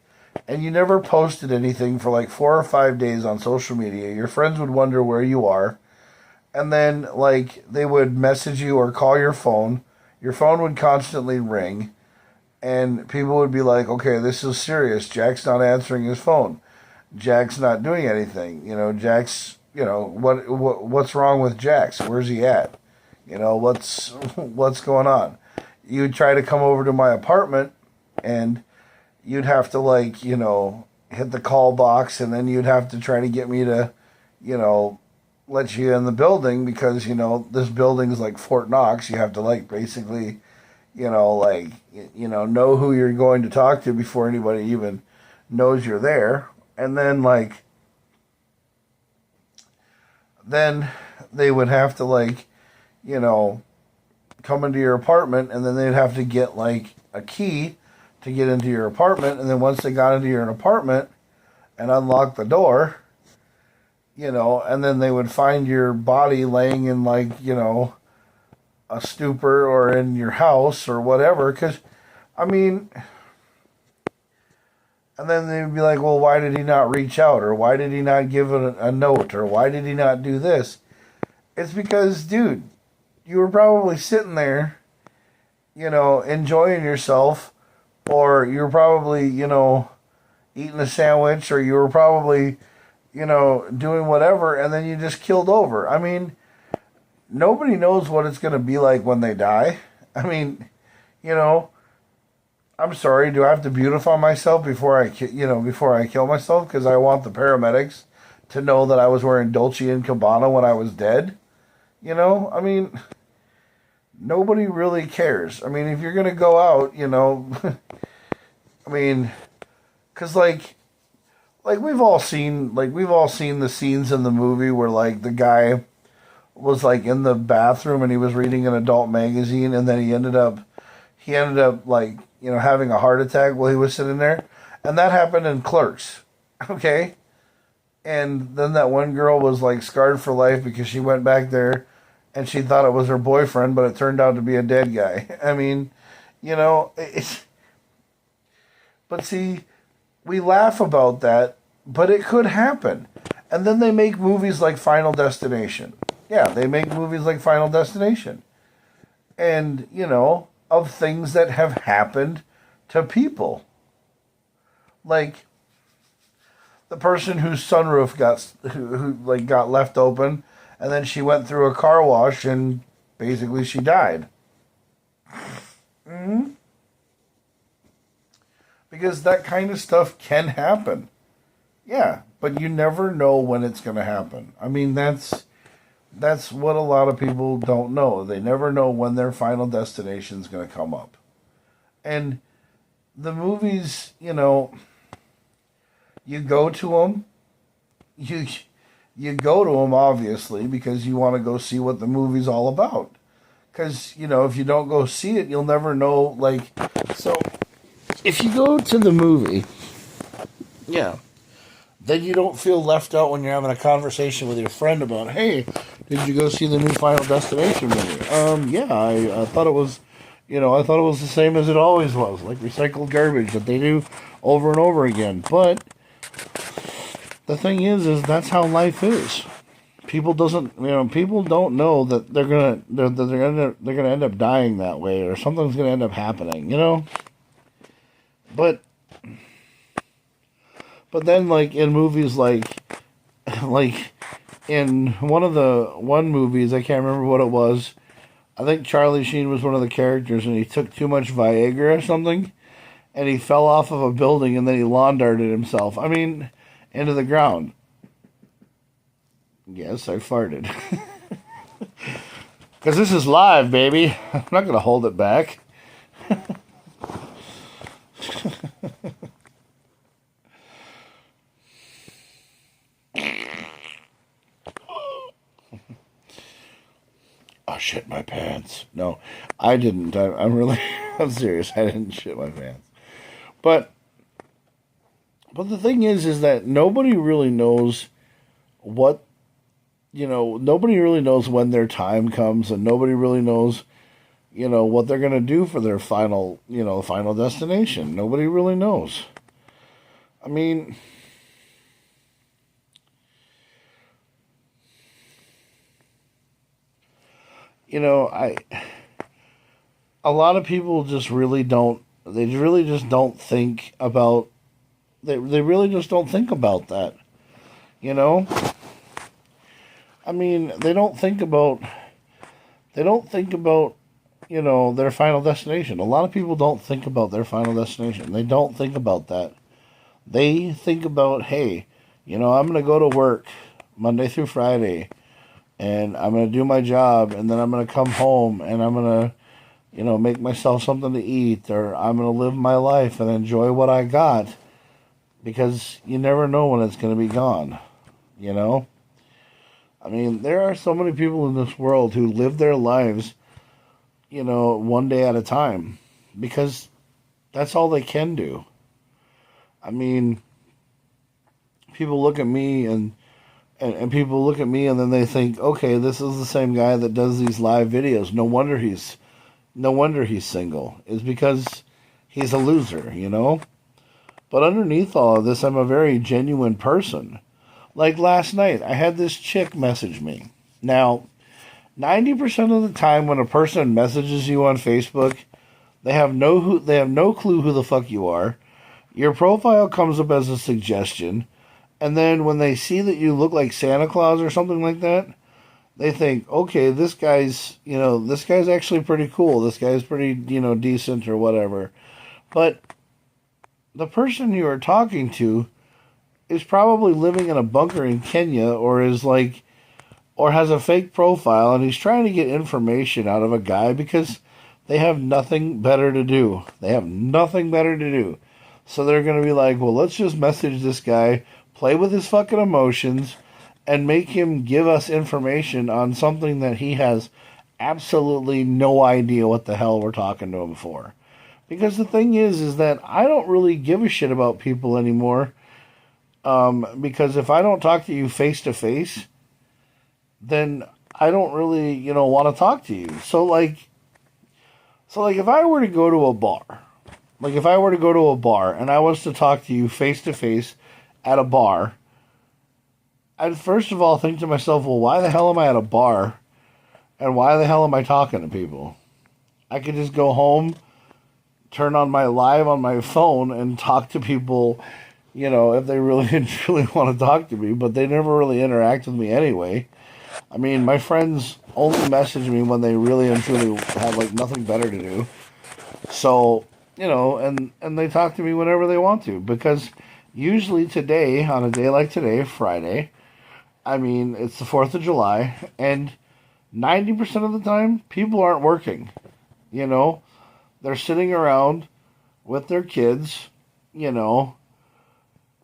and you never posted anything for like 4 or 5 days on social media, your friends would wonder where you are. And then, like, they would message you or call your phone. Your phone would constantly ring. And people would be like, okay, this is serious. Jack's not answering his phone. Jack's not doing anything. Jack's, what's wrong with Jack's? Where's he at? What's going on? You'd try to come over to my apartment and you'd have to hit the call box, and then you'd have to try to get me to, you know, let you in the building because, this building is like Fort Knox. You have to basically, know who you're going to talk to before anybody even knows you're there. And then then they would have to come into your apartment, and then they'd have to get a key to get into your apartment. And then once they got into your apartment and unlocked the door, and then they would find your body laying in a stupor or in your house or whatever. Because, and then they'd be like, well, why did he not reach out? Or why did he not give a note? Or why did he not do this? It's because, dude, you were probably sitting there, enjoying yourself. Or you were probably, eating a sandwich. Or you were probably, doing whatever. And then you just killed over. Nobody knows what it's going to be like when they die. I'm sorry, do I have to beautify myself before I kill myself? Because I want the paramedics to know that I was wearing Dolce & Gabbana when I was dead? Nobody really cares. If you're going to go out, because we've all seen the scenes in the movie where the guy was in the bathroom and he was reading an adult magazine, and then he ended up having a heart attack while he was sitting there. And that happened in Clerks. Okay? And then that one girl was scarred for life because she went back there and she thought it was her boyfriend, but it turned out to be a dead guy. But see, we laugh about that, but it could happen. And then they make movies like Final Destination. Yeah, they make movies like Final Destination. And, of things that have happened to people. Like the person whose sunroof got left open, and then she went through a car wash and basically she died. Mm-hmm. Because that kind of stuff can happen. Yeah, but you never know when it's going to happen. That's what a lot of people don't know. They never know when their final destination is going to come up. And the movies, you go to them. You go to them, obviously, because you want to go see what the movie's all about. Because, if you don't go see it, you'll never know, So, if you go to the movie, yeah, then you don't feel left out when you're having a conversation with your friend about, hey, did you go see the new Final Destination movie? Yeah, I thought it was, I thought it was the same as it always was, like recycled garbage that they do over and over again. But the thing is that's how life is. People don't know that they're gonna end up dying that way, or something's gonna end up happening, But then, in movies like in one movies, I can't remember what it was. I think Charlie Sheen was one of the characters, and he took too much Viagra or something, and he fell off of a building, and then he lawn darted himself. Into the ground. Yes, I farted. Because this is live, baby. I'm not going to hold it back. I shit my pants. No, I didn't. I'm serious. I didn't shit my pants. But the thing is that nobody really knows what, nobody really knows when their time comes, and nobody really knows, what they're going to do for their final destination. Nobody really knows. A lot of people just really don't They really just don't think about. They really just don't think about that. You know. I mean, they don't think about. They don't think about. Their final destination. A lot of people don't think about their final destination. They don't think about that. They think about, hey, I'm going to go to work Monday through Friday, and I'm going to do my job, and then I'm going to come home, and I'm going to, make myself something to eat, or I'm going to live my life and enjoy what I got, because you never know when it's going to be gone, I mean, there are so many people in this world who live their lives, one day at a time, because that's all they can do. I mean, people look at me and people look at me and then they think, okay, this is the same guy that does these live videos. No wonder he's single. It's because he's a loser, But underneath all of this, I'm a very genuine person. Like last night, I had this chick message me. Now, 90% of the time when a person messages you on Facebook, they have no clue who the fuck you are. Your profile comes up as a suggestion, and then when they see that you look like Santa Claus or something like that, they think, okay, this guy's actually pretty cool. This guy's pretty, decent or whatever. But the person you are talking to is probably living in a bunker in Kenya or has a fake profile, and he's trying to get information out of a guy because they have nothing better to do. So they're going to be like, well, let's just message this guy, play with his fucking emotions, and make him give us information on something that he has absolutely no idea what the hell we're talking to him for. Because the thing is that I don't really give a shit about people anymore. Because if I don't talk to you face to face, then I don't really, want to talk to you. So if I were to go to a bar, and I was to talk to you face to face at a bar, I'd first of all think to myself, well, why the hell am I at a bar? And why the hell am I talking to people? I could just go home, turn on my live on my phone, and talk to people, if they really and truly want to talk to me. But they never really interact with me anyway. I mean, my friends only message me when they really and truly have, nothing better to do. So, and they talk to me whenever they want to. Because usually today, on a day like today, Friday, I mean, it's the 4th of July, and 90% of the time, people aren't working. They're sitting around with their kids,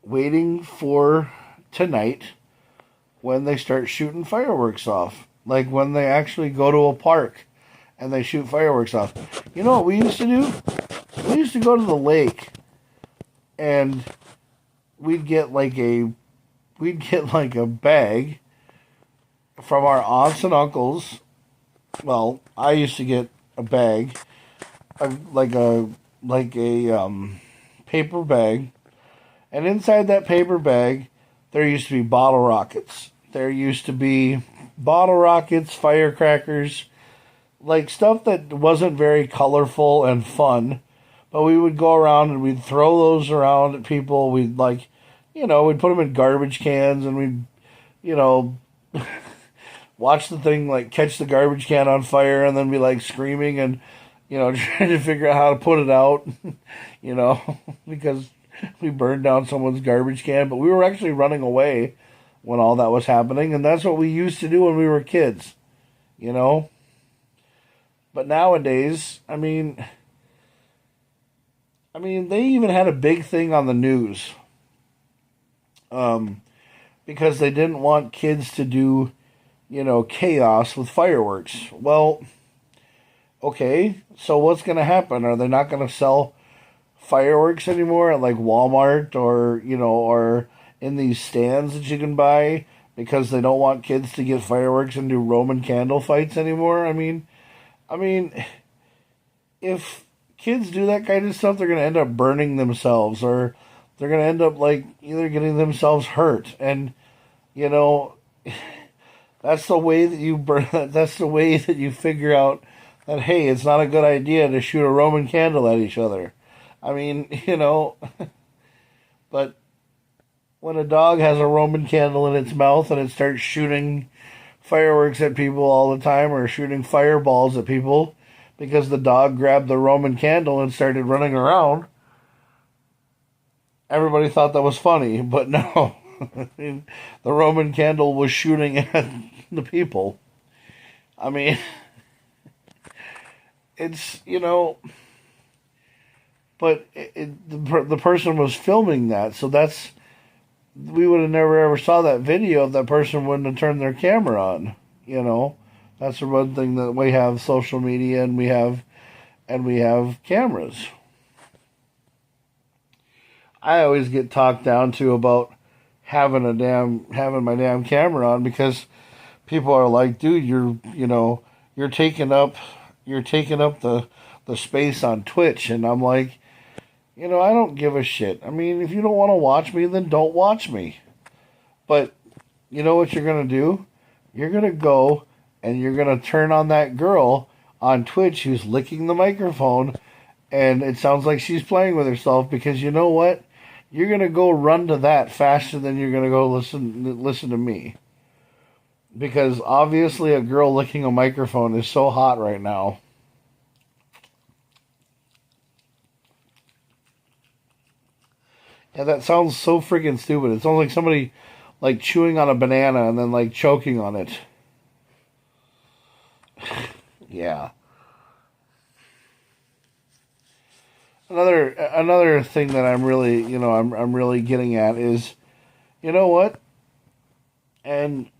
waiting for tonight when they start shooting fireworks off. Like when they actually go to a park and they shoot fireworks off. You know what we used to do? We used to go to the lake and we'd get like a bag from our aunts and uncles. Well, I used to get a bag, like a paper bag, and inside that paper bag there used to be bottle rockets. There used to be bottle rockets, firecrackers, like stuff that wasn't very colorful and fun. But we would go around and we'd throw those around at people. We'd we'd put them in garbage cans and we'd, watch the thing catch the garbage can on fire and then be screaming and, trying to figure out how to put it out, because we burned down someone's garbage can. But we were actually running away when all that was happening, and that's what we used to do when we were kids, But nowadays, I mean, they even had a big thing on the news, because they didn't want kids to do, chaos with fireworks. Well, okay, so what's going to happen? Are they not going to sell fireworks anymore at Walmart or in these stands that you can buy because they don't want kids to get fireworks and do Roman candle fights anymore? I mean, if kids do that kind of stuff, they're going to end up burning themselves, or they're going to end up either getting themselves hurt. And, that's the way that you burn. That's the way that you figure out that, hey, it's not a good idea to shoot a Roman candle at each other. I mean, but when a dog has a Roman candle in its mouth and it starts shooting fireworks at people all the time or shooting fireballs at people because the dog grabbed the Roman candle and started running around, everybody thought that was funny, but no. The Roman candle was shooting at the people. I mean, it's, but the person was filming that, so we would have never ever saw that video if that person wouldn't have turned their camera on, That's the one thing that we have social media and we have cameras. I always get talked down to about having my damn camera on because people are like, dude, you're taking up the space on Twitch, and I'm like, I don't give a shit. I mean, if you don't want to watch me, then don't watch me. But you know what you're gonna do? You're gonna go and you're gonna turn on that girl on Twitch who's licking the microphone, and it sounds like she's playing with herself because you know what? You're gonna go run to that faster than you're gonna go listen to me. Because obviously a girl licking a microphone is so hot right now. Yeah, that sounds so freaking stupid. It sounds like somebody like chewing on a banana and then like choking on it. Yeah. Another thing that I'm really, I'm really getting at is, you know what? And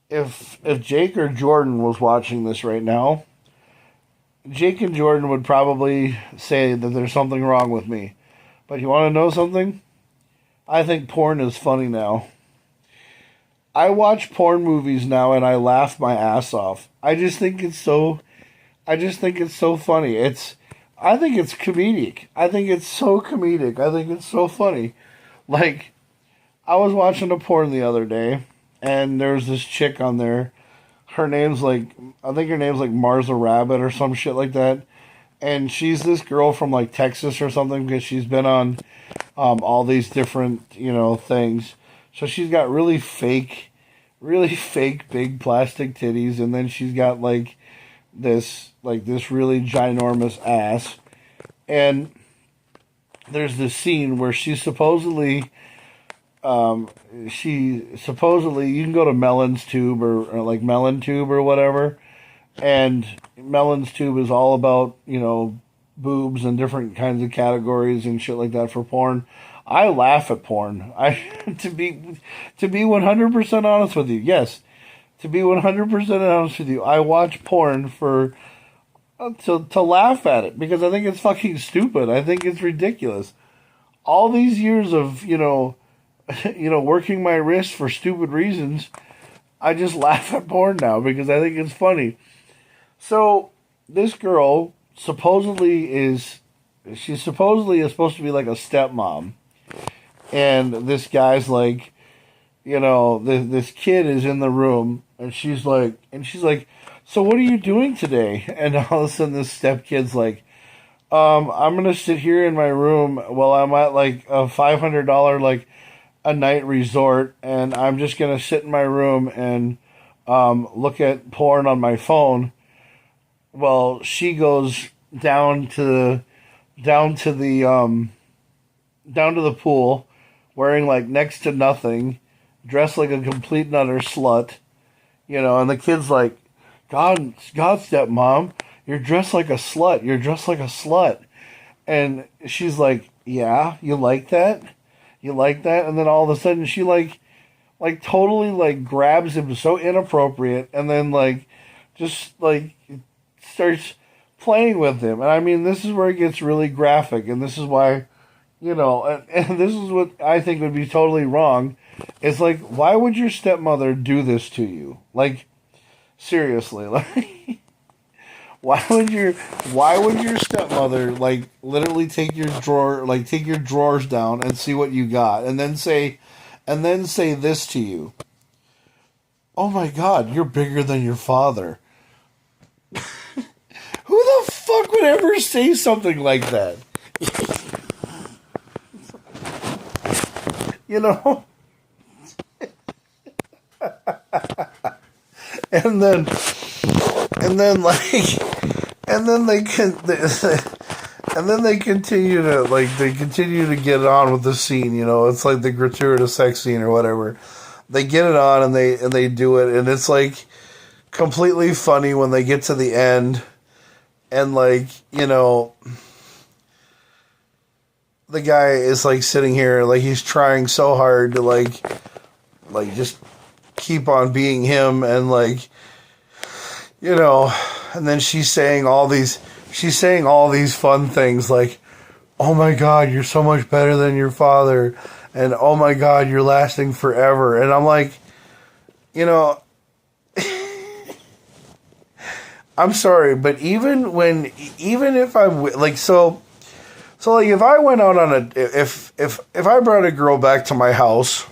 if Jake or Jordan was watching this right now, Jake and Jordan would probably say that there's something wrong with me. But you want to know something? I think porn is funny now. I watch porn movies now and I laugh my ass off. I just think it's so funny. I think it's comedic. I think it's so comedic. I think it's so funny. Like, I was watching a porn the other day, and there's this chick on there. I think her name's like Marza Rabbit or some shit like that. And she's this girl from like Texas or something because she's been on all these different, things. So she's got really fake big plastic titties, and then she's got like this really ginormous ass. And there's this scene where you can go to Melon's Tube or like Melon Tube or whatever, and Melon's Tube is all about, boobs and different kinds of categories and shit like that for porn. I laugh at porn. To be 100% honest with you, yes. To be 100% honest with you, I watch porn to laugh at it because I think it's fucking stupid. I think it's ridiculous. All these years of, working my wrist for stupid reasons, I just laugh at porn now because I think it's funny. So this girl supposedly is supposed to be like a stepmom. And this guy's like, this kid is in the room, and she's like, so what are you doing today? And all of a sudden this stepkid's like, I'm gonna sit here in my room while I'm at like a $500 like a night resort, and I'm just gonna sit in my room and look at porn on my phone. Well, she goes down to the pool, wearing like next to nothing, dressed like a complete and utter slut, and the kid's like, God, stepmom, you're dressed like a slut. You're dressed like a slut. And she's like, yeah, you like that? You like that? And then all of a sudden she like totally like grabs him so inappropriate, and then like just like starts playing with him. And I mean, this is where it gets really graphic, and this is why, and this is what I think would be totally wrong. It's like, why would your stepmother do this to you? Like, seriously, like, why would your stepmother like literally take your drawers down and see what you got, and then say this to you? Oh my God, you're bigger than your father. Who would ever say something like that? You know? and then they continue to get on with the scene, you know. It's like the gratuitous sex scene or whatever. They get it on and they do it, and it's like completely funny when they get to the end, and like, you know, the guy is like sitting here like he's trying so hard to like just keep on being him, and like, you know, and then she's saying all these fun things like, oh my God, you're so much better than your father, and oh my God, you're lasting forever. And I'm like, you know, I'm sorry, but even if I like, so like if I went out on if I brought a girl back to my house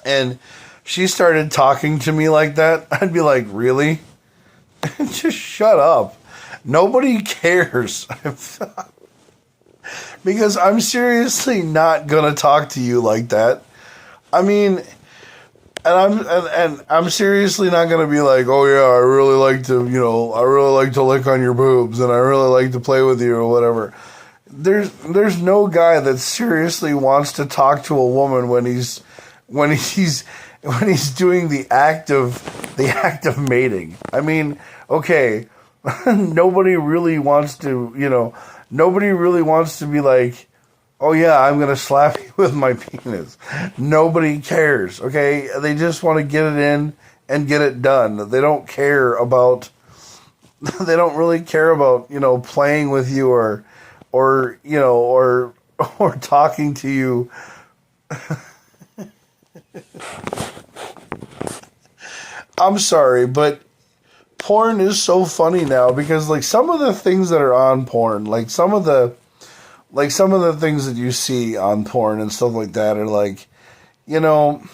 and she started talking to me like that, I'd be like, really? Just shut up. Nobody cares. Because I'm seriously not gonna talk to you like that. I mean, and I'm seriously not gonna be like, oh yeah, I really like to lick on your boobs and I really like to play with you or whatever. There's no guy that seriously wants to talk to a woman when he's doing the act of mating. I mean, okay, nobody really wants to be like, oh yeah, I'm going to slap you with my penis. Nobody cares, okay? They just want to get it in and get it done. They don't really care about, you know, playing with you or talking to you. I'm sorry, but porn is so funny now because like some of the things that are on porn, like some of the things that you see on porn and stuff like that are like, you know,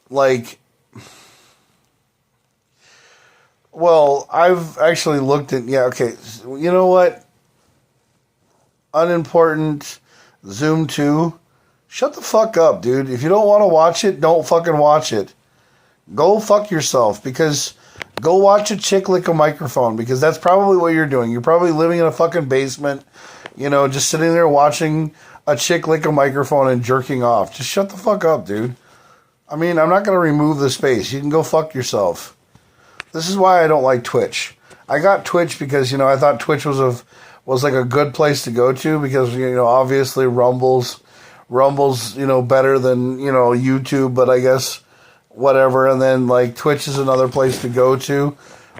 like, well, I've actually looked at, yeah, okay, you know what? Unimportant, Zoom 2, shut the fuck up, dude. If you don't want to watch it, don't fucking watch it. Go fuck yourself, because go watch a chick lick a microphone, because that's probably what you're doing. You're probably living in a fucking basement, you know, just sitting there watching a chick lick a microphone and jerking off. Just shut the fuck up, dude. I mean, I'm not going to remove the space. You can go fuck yourself. This is why I don't like Twitch. I got Twitch because, you know, I thought Twitch was like a good place to go to because, you know, obviously Rumble's, you know, better than, you know, YouTube, but I guess whatever. And then like Twitch is another place to go to,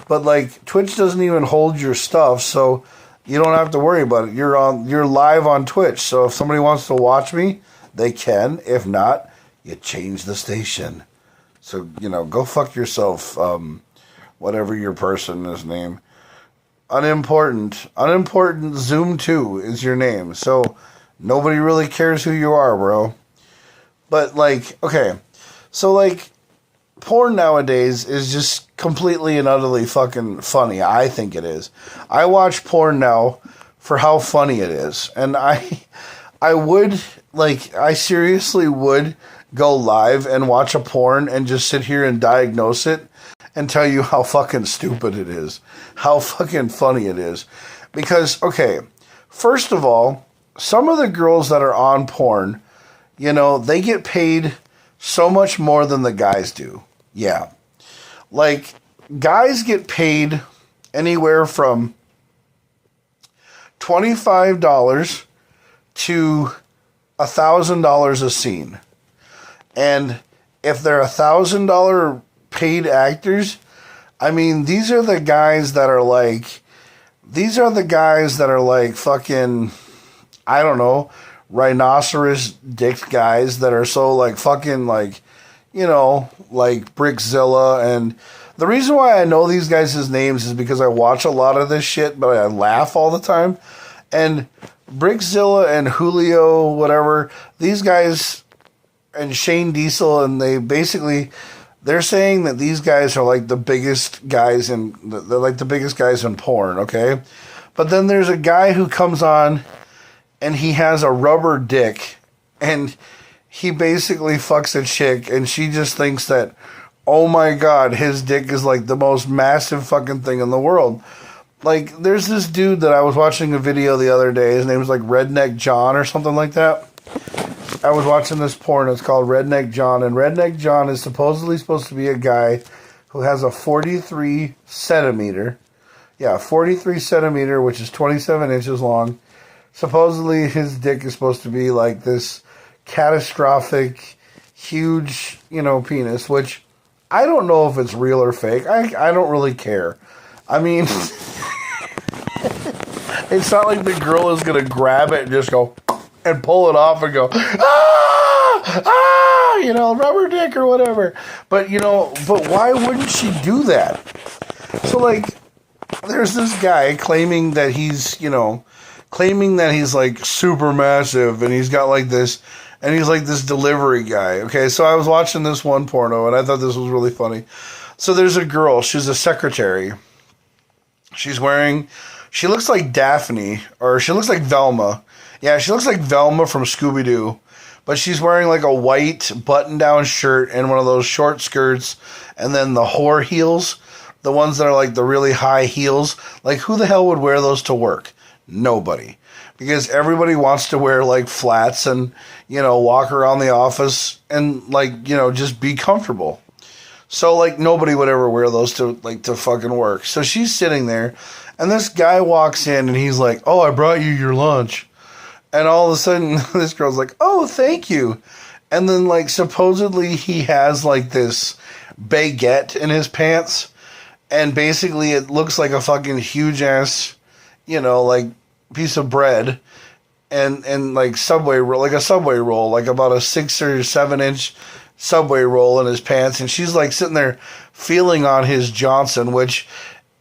but like Twitch doesn't even hold your stuff, so you don't have to worry about it. You're live on Twitch, so if somebody wants to watch me, they can. If not, you change the station. So, you know, go fuck yourself. Whatever your person is named. Unimportant Zoom 2 is your name. So nobody really cares who you are, bro. But like, okay, so like porn nowadays is just completely and utterly fucking funny. I think it is. I watch porn now for how funny it is. And I seriously would go live and watch a porn and just sit here and diagnose it and tell you how fucking stupid it is. How fucking funny it is. Because, okay, first of all, some of the girls that are on porn, you know, they get paid so much more than the guys do. Yeah. Like, guys get paid anywhere from $25 to $1,000 a scene. And if they're $1,000 paid actors, I mean, these are the guys that are like fucking, I don't know, rhinoceros dick guys that are so like fucking like, you know, like Brickzilla. And the reason why I know these guys' names is because I watch a lot of this shit, but I laugh all the time. And Brickzilla and Julio, whatever, these guys, and Shane Diesel, and They're saying that these guys are like the biggest guys they're like the biggest guys in porn, okay? But then there's a guy who comes on and he has a rubber dick and he basically fucks a chick and she just thinks that, oh my God, his dick is like the most massive fucking thing in the world. Like, there's this dude that I was watching a video the other day. His name was like Redneck John or something like that. I was watching this porn. It's called Redneck John. And Redneck John is supposedly supposed to be a guy who has a 43 centimeter. Yeah, 43 centimeter, which is 27 inches long. Supposedly his dick is supposed to be like this catastrophic, huge, penis, which I don't know if it's real or fake. I don't really care. I mean, it's not like the girl is going to grab it and just go and pull it off and go, rubber dick or whatever. But, but why wouldn't she do that? So, like, there's this guy claiming that he's like super massive and he's got like this, and he's like this delivery guy. Okay, so I was watching this one porno and I thought this was really funny. So there's a girl, she's a secretary. She looks like Daphne, or she looks like Velma. Yeah, she looks like Velma from Scooby-Doo. But she's wearing like a white button-down shirt and one of those short skirts, and then the whore heels, the ones that are like the really high heels. Like, who the hell would wear those to work? Nobody. Because everybody wants to wear like flats and, walk around the office and like, just be comfortable. So like nobody would ever wear those to fucking work. So she's sitting there and this guy walks in and he's like, "Oh, I brought you your lunch." And all of a sudden this girl's like, "Oh, thank you." And then like supposedly he has like this baguette in his pants, and basically it looks like a fucking huge ass, like piece of bread and like Subway roll, like a Subway roll, like about a 6 or 7 inch Subway roll in his pants. And she's like sitting there feeling on his Johnson, which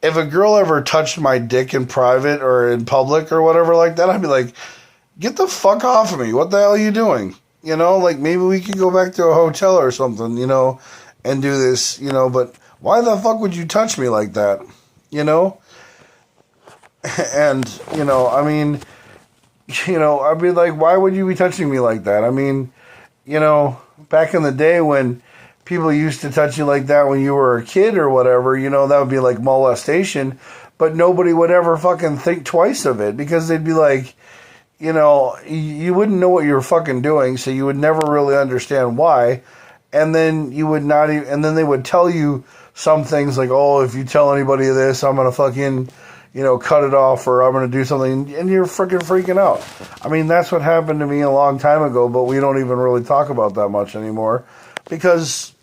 if a girl ever touched my dick in private or in public or whatever like that, I'd be like, get the fuck off of me. What the hell are you doing? Like maybe we could go back to a hotel or something, and do this, but why the fuck would you touch me like that? And, I mean, I'd be like, why would you be touching me like that? I mean, back in the day when people used to touch you like that when you were a kid or whatever, that would be like molestation, but nobody would ever fucking think twice of it because they'd be like, you wouldn't know what you were fucking doing, so you would never really understand why, and then you would not even, and then they would tell you some things like, oh, if you tell anybody this, I'm gonna fucking, cut it off, or I'm gonna do something, and you're freaking out. I mean, that's what happened to me a long time ago, but we don't even really talk about that much anymore, because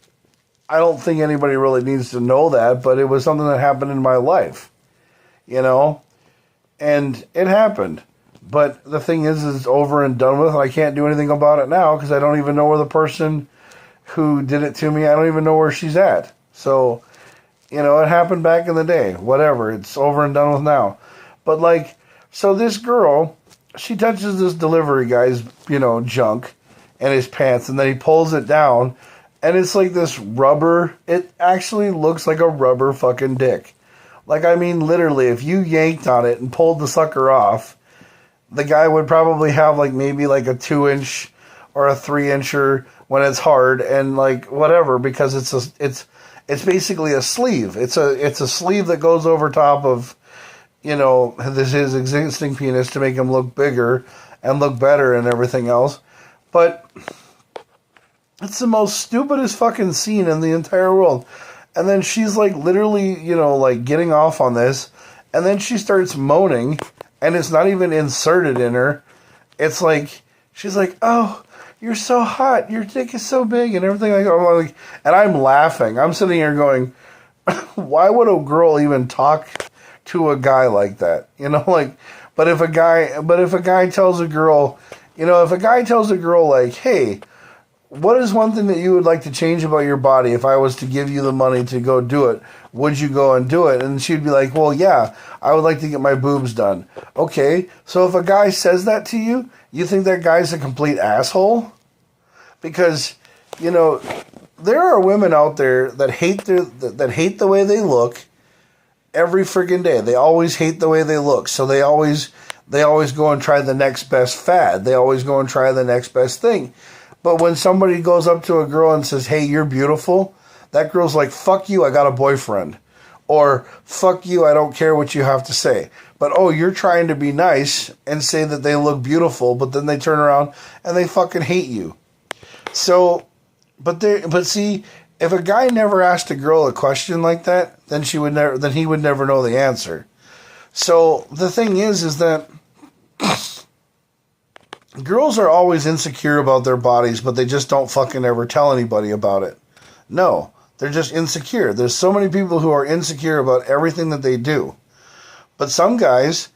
I don't think anybody really needs to know that, but it was something that happened in my life, and it happened. But the thing is it's over and done with, and I can't do anything about it now because I don't even know where the person who did it to me, I don't even know where she's at. So, it happened back in the day. Whatever. It's over and done with now. But, like, so this girl, she touches this delivery guy's, junk and his pants, and then he pulls it down, and it's like this rubber. It actually looks like a rubber fucking dick. Like, I mean, literally, if you yanked on it and pulled the sucker off, the guy would probably have like maybe like a 2-inch or a 3-incher when it's hard, and like whatever, because it's basically a sleeve. It's a sleeve that goes over top of, his existing penis to make him look bigger and look better and everything else. But it's the most stupidest fucking scene in the entire world. And then she's like literally, like getting off on this, and then she starts moaning. And it's not even inserted in her. It's like, she's like, "Oh, you're so hot. Your dick is so big," and everything like that. And I'm laughing. I'm sitting here going, why would a girl even talk to a guy like that? But if a guy tells a girl, like, "Hey, what is one thing that you would like to change about your body if I was to give you the money to go do it? Would you go and do it?" And she'd be like, "Well, yeah, I would like to get my boobs done." Okay, so if a guy says that to you, you think that guy's a complete asshole? Because, there are women out there that hate the way they look every friggin' day. They always hate the way they look. So they always go and try the next best fad. They always go and try the next best thing. But when somebody goes up to a girl and says, "Hey, you're beautiful," that girl's like, "Fuck you, I got a boyfriend." Or, "Fuck you, I don't care what you have to say." But, oh, you're trying to be nice and say that they look beautiful, but then they turn around and they fucking hate you. So, but see, if a guy never asked a girl a question like that, then he would never know the answer. So the thing is that girls are always insecure about their bodies, but they just don't fucking ever tell anybody about it. No, they're just insecure. There's so many people who are insecure about everything that they do. But some guys,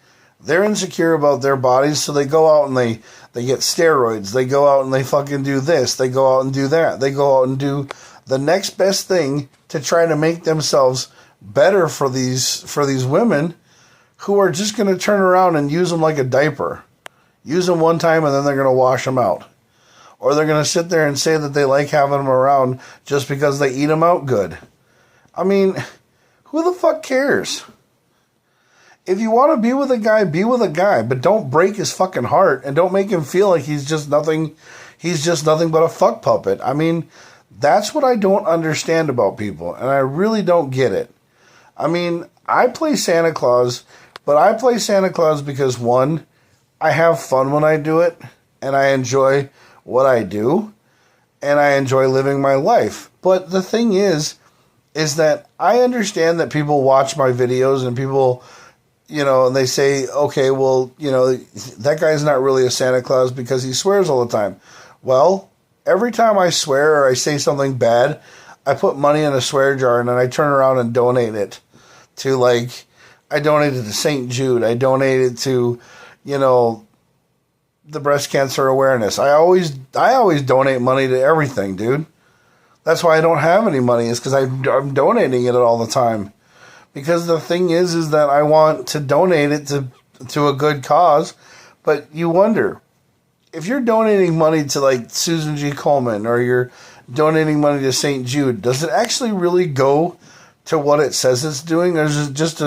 they're insecure about their bodies, so they go out and they get steroids. They go out and they fucking do this. They go out and do that. They go out and do the next best thing to try to make themselves better for these women who are just going to turn around and use them like a diaper. Use them one time and then they're going to wash them out. Or they're going to sit there and say that they like having them around just because they eat them out good. I mean, who the fuck cares? If you want to be with a guy, but don't break his fucking heart and don't make him feel like he's just nothing but a fuck puppet. I mean, that's what I don't understand about people, and I really don't get it. I mean, I play Santa Claus, but I play Santa Claus because, one, I have fun when I do it, and I enjoy what I do, and I enjoy living my life. But the thing is that I understand that people watch my videos and people, and they say, okay, well, that guy's not really a Santa Claus because he swears all the time. Well, every time I swear or I say something bad, I put money in a swear jar and then I turn around and donate it to, I donated to St. Jude. I donated to, the breast cancer awareness. I always donate money to everything, dude. That's why I don't have any money, is because I'm donating it all the time. Because the thing is that I want to donate it to a good cause. But you wonder, if you're donating money to Susan G. Komen or you're donating money to St. Jude, does it actually really go to what it says it's doing? Or is it just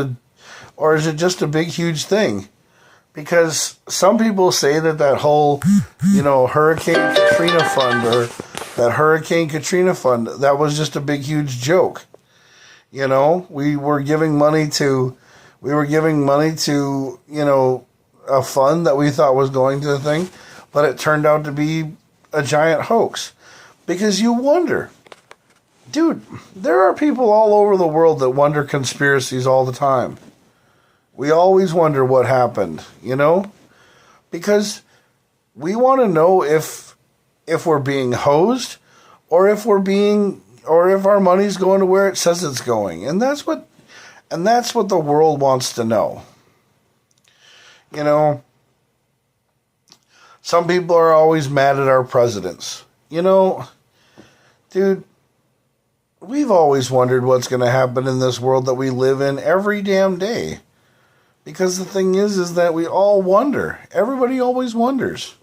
a big, huge thing? Because some people say that whole, Hurricane Katrina fund or that Hurricane Katrina fund, that was just a big, huge joke. We were giving money to, a fund that we thought was going to the thing, but it turned out to be a giant hoax. Because you wonder, dude, there are people all over the world that wonder conspiracies all the time. We always wonder what happened, because we want to know if we're being hosed or if our money's going to where it says it's going. And that's what the world wants to know. Some people are always mad at our presidents. Dude, we've always wondered what's going to happen in this world that we live in every damn day. Because the thing is that we all wonder. Everybody always wonders.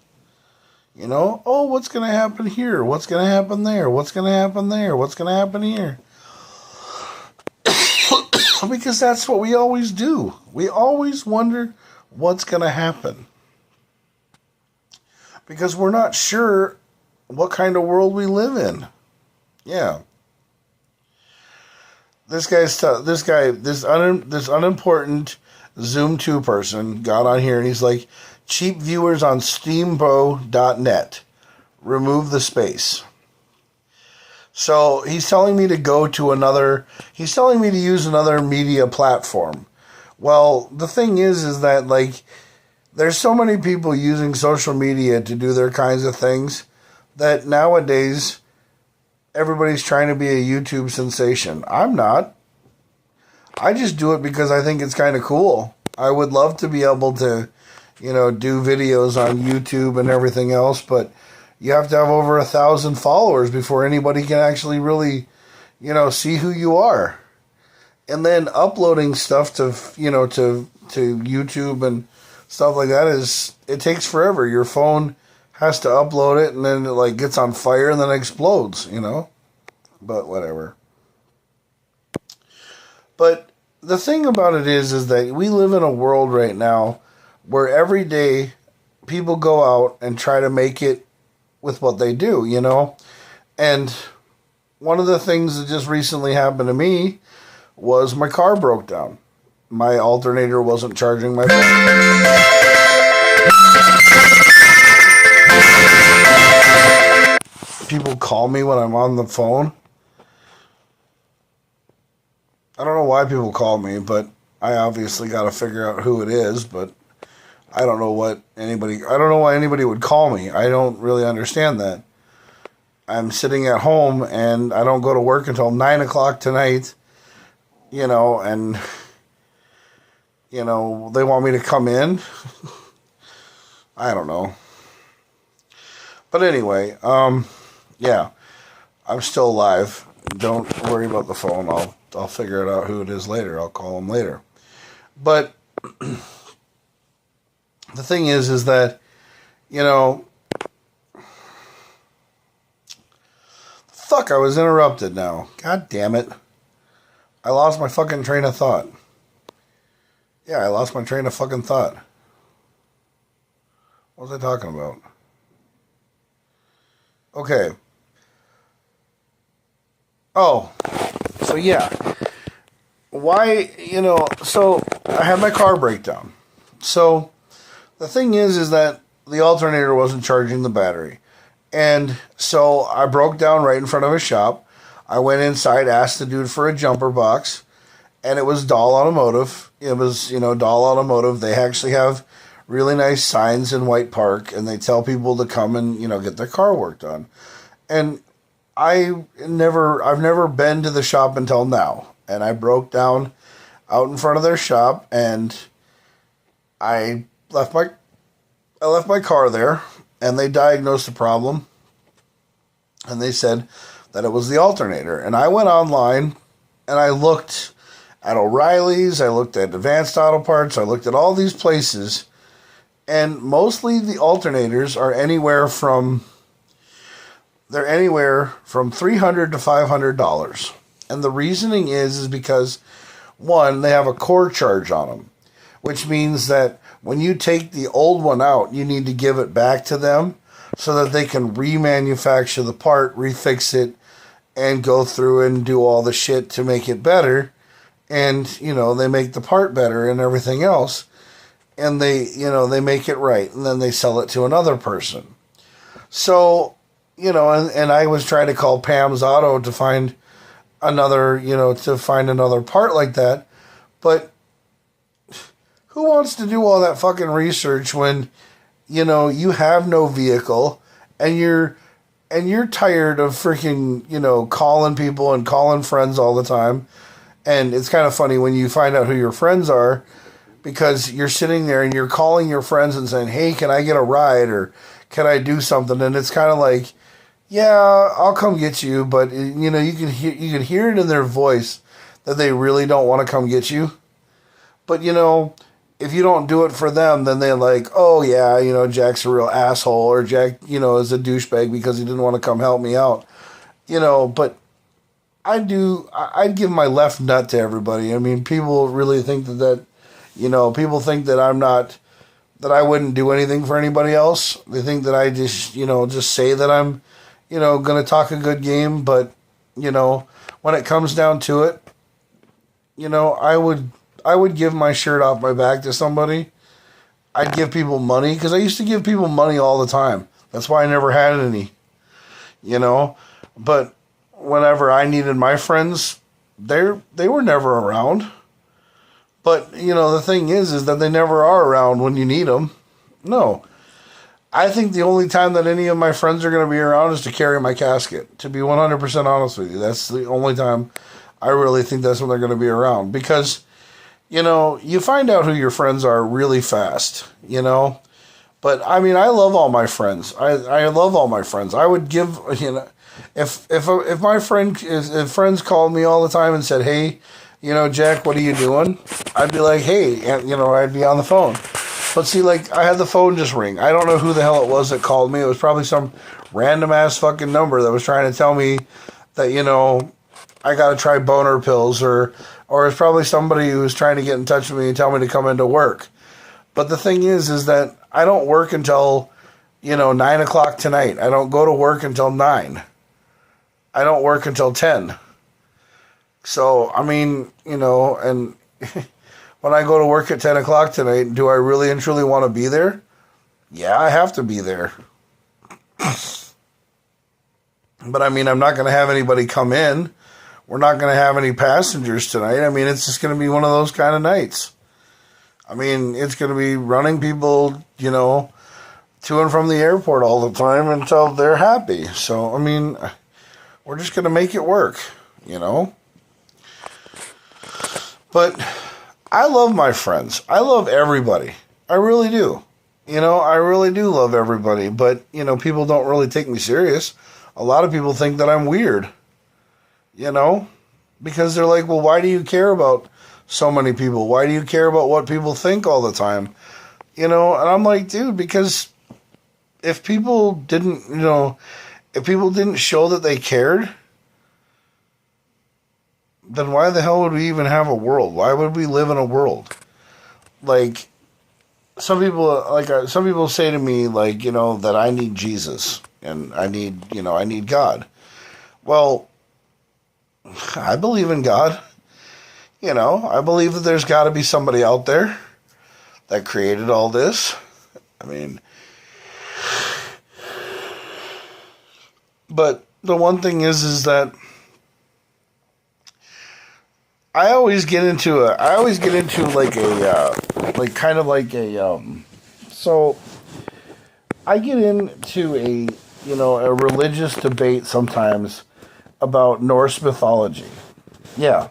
Oh, what's going to happen here? What's going to happen there? What's going to happen there? What's going to happen here? Because that's what we always do. We always wonder what's going to happen. Because we're not sure what kind of world we live in. Yeah. This unimportant Zoom 2 person got on here and he's like, cheap viewers on steambo.net. Remove the space. So he's telling me to use another media platform. Well, the thing is that there's so many people using social media to do their kinds of things that nowadays everybody's trying to be a YouTube sensation. I'm not. I just do it because I think it's kind of cool. I would love to be able to, do videos on YouTube and everything else, but you have to have over 1,000 followers before anybody can actually really, see who you are. And then uploading stuff to YouTube and stuff like that it takes forever. Your phone has to upload it and then it gets on fire and then explodes, But whatever. But the thing about it is that we live in a world right now where every day people go out and try to make it with what they do, you know? And one of the things that just recently happened to me was my car broke down. My alternator wasn't charging my phone. People call me when I'm on the phone. I don't know why people call me, but I obviously got to figure out who it is, but I don't know why anybody would call me. I don't really understand that. I'm sitting at home and I don't go to work until 9 o'clock tonight, you know, and, you know, they want me to come in. I don't know. But anyway, yeah, I'm still alive. Don't worry about the phone. I'll figure it out who it is later. I'll call them later. But the thing is that, you know, fuck, I was interrupted now. God damn it. I lost my fucking train of thought. Yeah, I lost my train of fucking thought. What was I talking about? Okay. Oh, so yeah. Why, you know, so I had my car break down. So the thing is that the alternator wasn't charging the battery. And so I broke down right in front of a shop. I went inside, asked the dude for a jumper box, and it was Dahl Automotive. It was, you know, Dahl Automotive. They actually have really nice signs in White Park, and they tell people to come and, you know, get their car worked on. And I've never been to the shop until now. And I broke down out in front of their shop, and I left my car there, and they diagnosed the problem, and they said that it was the alternator. And I went online, and I looked at O'Reilly's, I looked at Advanced Auto Parts, I looked at all these places, and mostly the alternators are anywhere from $300 to $500. And the reasoning is because, one, they have a core charge on them, which means that when you take the old one out, you need to give it back to them so that they can remanufacture the part, refix it, and go through and do all the shit to make it better. And, you know, they make the part better and everything else. And they, you know, they make it right. And then they sell it to another person. So, you know, and I was trying to call Pam's Auto to find another part like that. But who wants to do all that fucking research when, you know, you have no vehicle and you're tired of freaking, you know, calling people and calling friends all the time. And it's kind of funny when you find out who your friends are, because you're sitting there and you're calling your friends and saying, hey, can I get a ride, or can I do something? And it's kind of like, yeah, I'll come get you. But, you know, you can hear it in their voice that they really don't want to come get you. But, you know, if you don't do it for them, then they're like, oh, yeah, you know, Jack's a real asshole, or Jack, you know, is a douchebag because he didn't want to come help me out. You know, but I'd give my left nut to everybody. I mean, people really think that you know, people think that that I wouldn't do anything for anybody else. They think that I just, you know, just say that I'm, you know, going to talk a good game. But, you know, when it comes down to it, you know, I would give my shirt off my back to somebody. I'd give people money, because I used to give people money all the time. That's why I never had any, you know. But whenever I needed my friends, they were never around. But, you know, the thing is that they never are around when you need them. No. I think the only time that any of my friends are going to be around is to carry my casket. To be 100% honest with you, that's the only time I really think that's when they're going to be around. Because, you know, you find out who your friends are really fast, you know. But, I mean, I love all my friends. I love all my friends. I would give, you know, if my if friends called me all the time and said, hey, you know, Jack, what are you doing? I'd be like, hey, you know, I'd be on the phone. But see, like, I had the phone just ring. I don't know who the hell it was that called me. It was probably some random ass fucking number that was trying to tell me that, I got to try boner pills, or it's probably somebody who's trying to get in touch with me and tell me to come into work. But the thing is that I don't work until, 9 o'clock tonight. I don't go to work until 9. I don't work until 10. So, and when I go to work at 10 o'clock tonight, do I really and truly want to be there? Yeah, I have to be there. But I'm not going to have anybody come in. We're not going to have any passengers tonight. It's just going to be one of those kind of nights. It's going to be running people, to and from the airport all the time until they're happy. So, we're just going to make it work, But I love my friends. I love everybody. I really do. I really do love everybody. But, people don't really take me serious. A lot of people think that I'm weird, because they're like, well, why do you care about so many people? Why do you care about what people think all the time? And I'm like, dude, because if people didn't show that they cared, then why the hell would we even have a world? Why would we live in a world? Like, some people say to me, like, that I need Jesus and I need God. Well, I believe in God. I believe that there's got to be somebody out there that created all this. But the one thing is that I always get into a religious debate sometimes about Norse mythology. Yeah.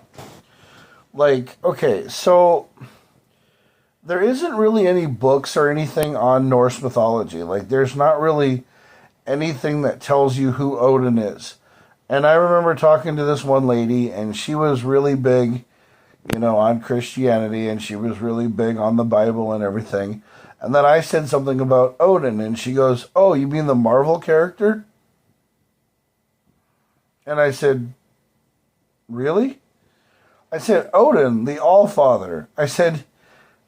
Okay, so there isn't really any books or anything on Norse mythology. There's not really anything that tells you who Odin is. And I remember talking to this one lady, and she was really big, on Christianity, and she was really big on the Bible and everything. And then I said something about Odin, and she goes, "Oh, you mean the Marvel character?" And I said, "Really?" I said, "Odin, the All-Father." I said,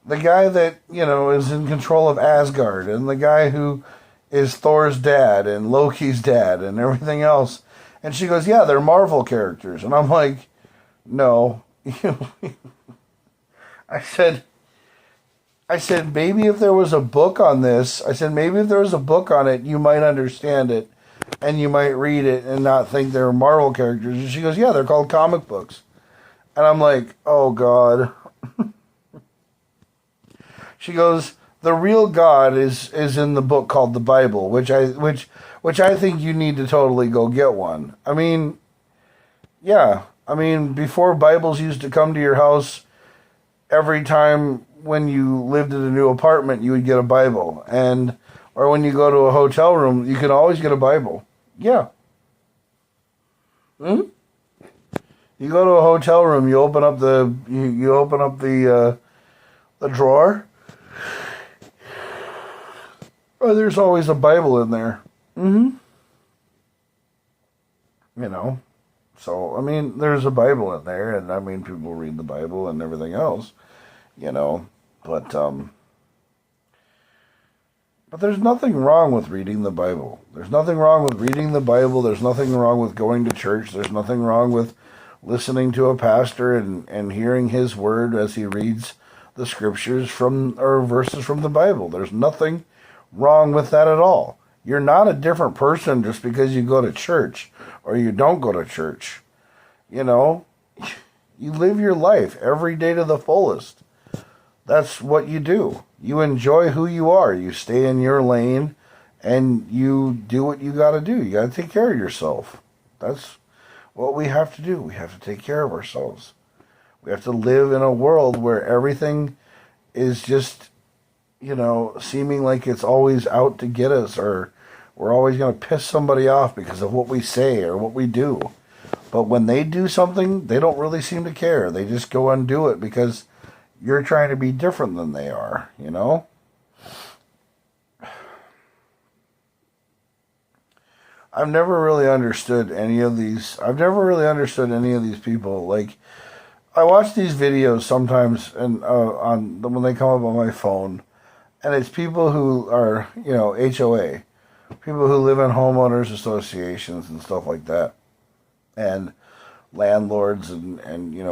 the guy that, is in control of Asgard, and the guy who is Thor's dad and Loki's dad and everything else. And she goes, "Yeah, they're Marvel characters." And I'm like, "No." I said, maybe if there was a book on this, maybe if there was a book on it, you might understand it and you might read it and not think they're Marvel characters. And she goes, "Yeah, they're called comic books." And I'm like, "Oh, God." She goes, "The real God is in the book called the Bible," which I think you need to totally go get one. Yeah. Before Bibles used to come to your house, every time when you lived in a new apartment, you would get a Bible. Or when you go to a hotel room, you can always get a Bible. Yeah. You go to a hotel room, you open up the drawer. Oh, there's always a Bible in there. So, there's a Bible in there, and people read the Bible and everything else, but there's nothing wrong with reading the Bible. There's nothing wrong with reading the Bible. There's nothing wrong with going to church. There's nothing wrong with listening to a pastor and hearing his word as he reads the scriptures or verses from the Bible. There's nothing wrong with that at all. You're not a different person just because you go to church or you don't go to church. You live your life every day to the fullest. That's what you do. You enjoy who you are. You stay in your lane and you do what you got to do. You got to take care of yourself. That's what we have to do. We have to take care of ourselves. We have to live in a world where everything is just, seeming like it's always out to get us, or we're always going to piss somebody off because of what we say or what we do. But when they do something, they don't really seem to care. They just go and do it because you're trying to be different than they are, I've never really understood any of these. I've never really understood any of these people. Like, I watch these videos sometimes, and on when they come up on my phone, and it's people who are, HOA, people who live in homeowners associations and stuff like that, and landlords and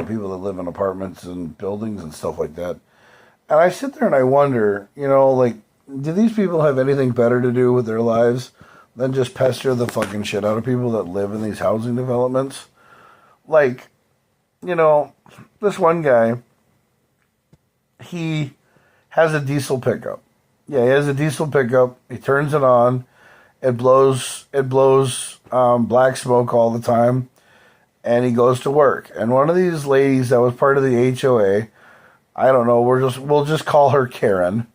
people that live in apartments and buildings and stuff like that. And I sit there and I wonder, like, do these people have anything better to do with their lives than just pester the fucking shit out of people that live in these housing developments? Like, this one guy, he has a diesel pickup. Yeah, he has a diesel pickup. He turns it on. It blows black smoke all the time. And he goes to work. And one of these ladies that was part of the HOA, I don't know, we'll just call her Karen.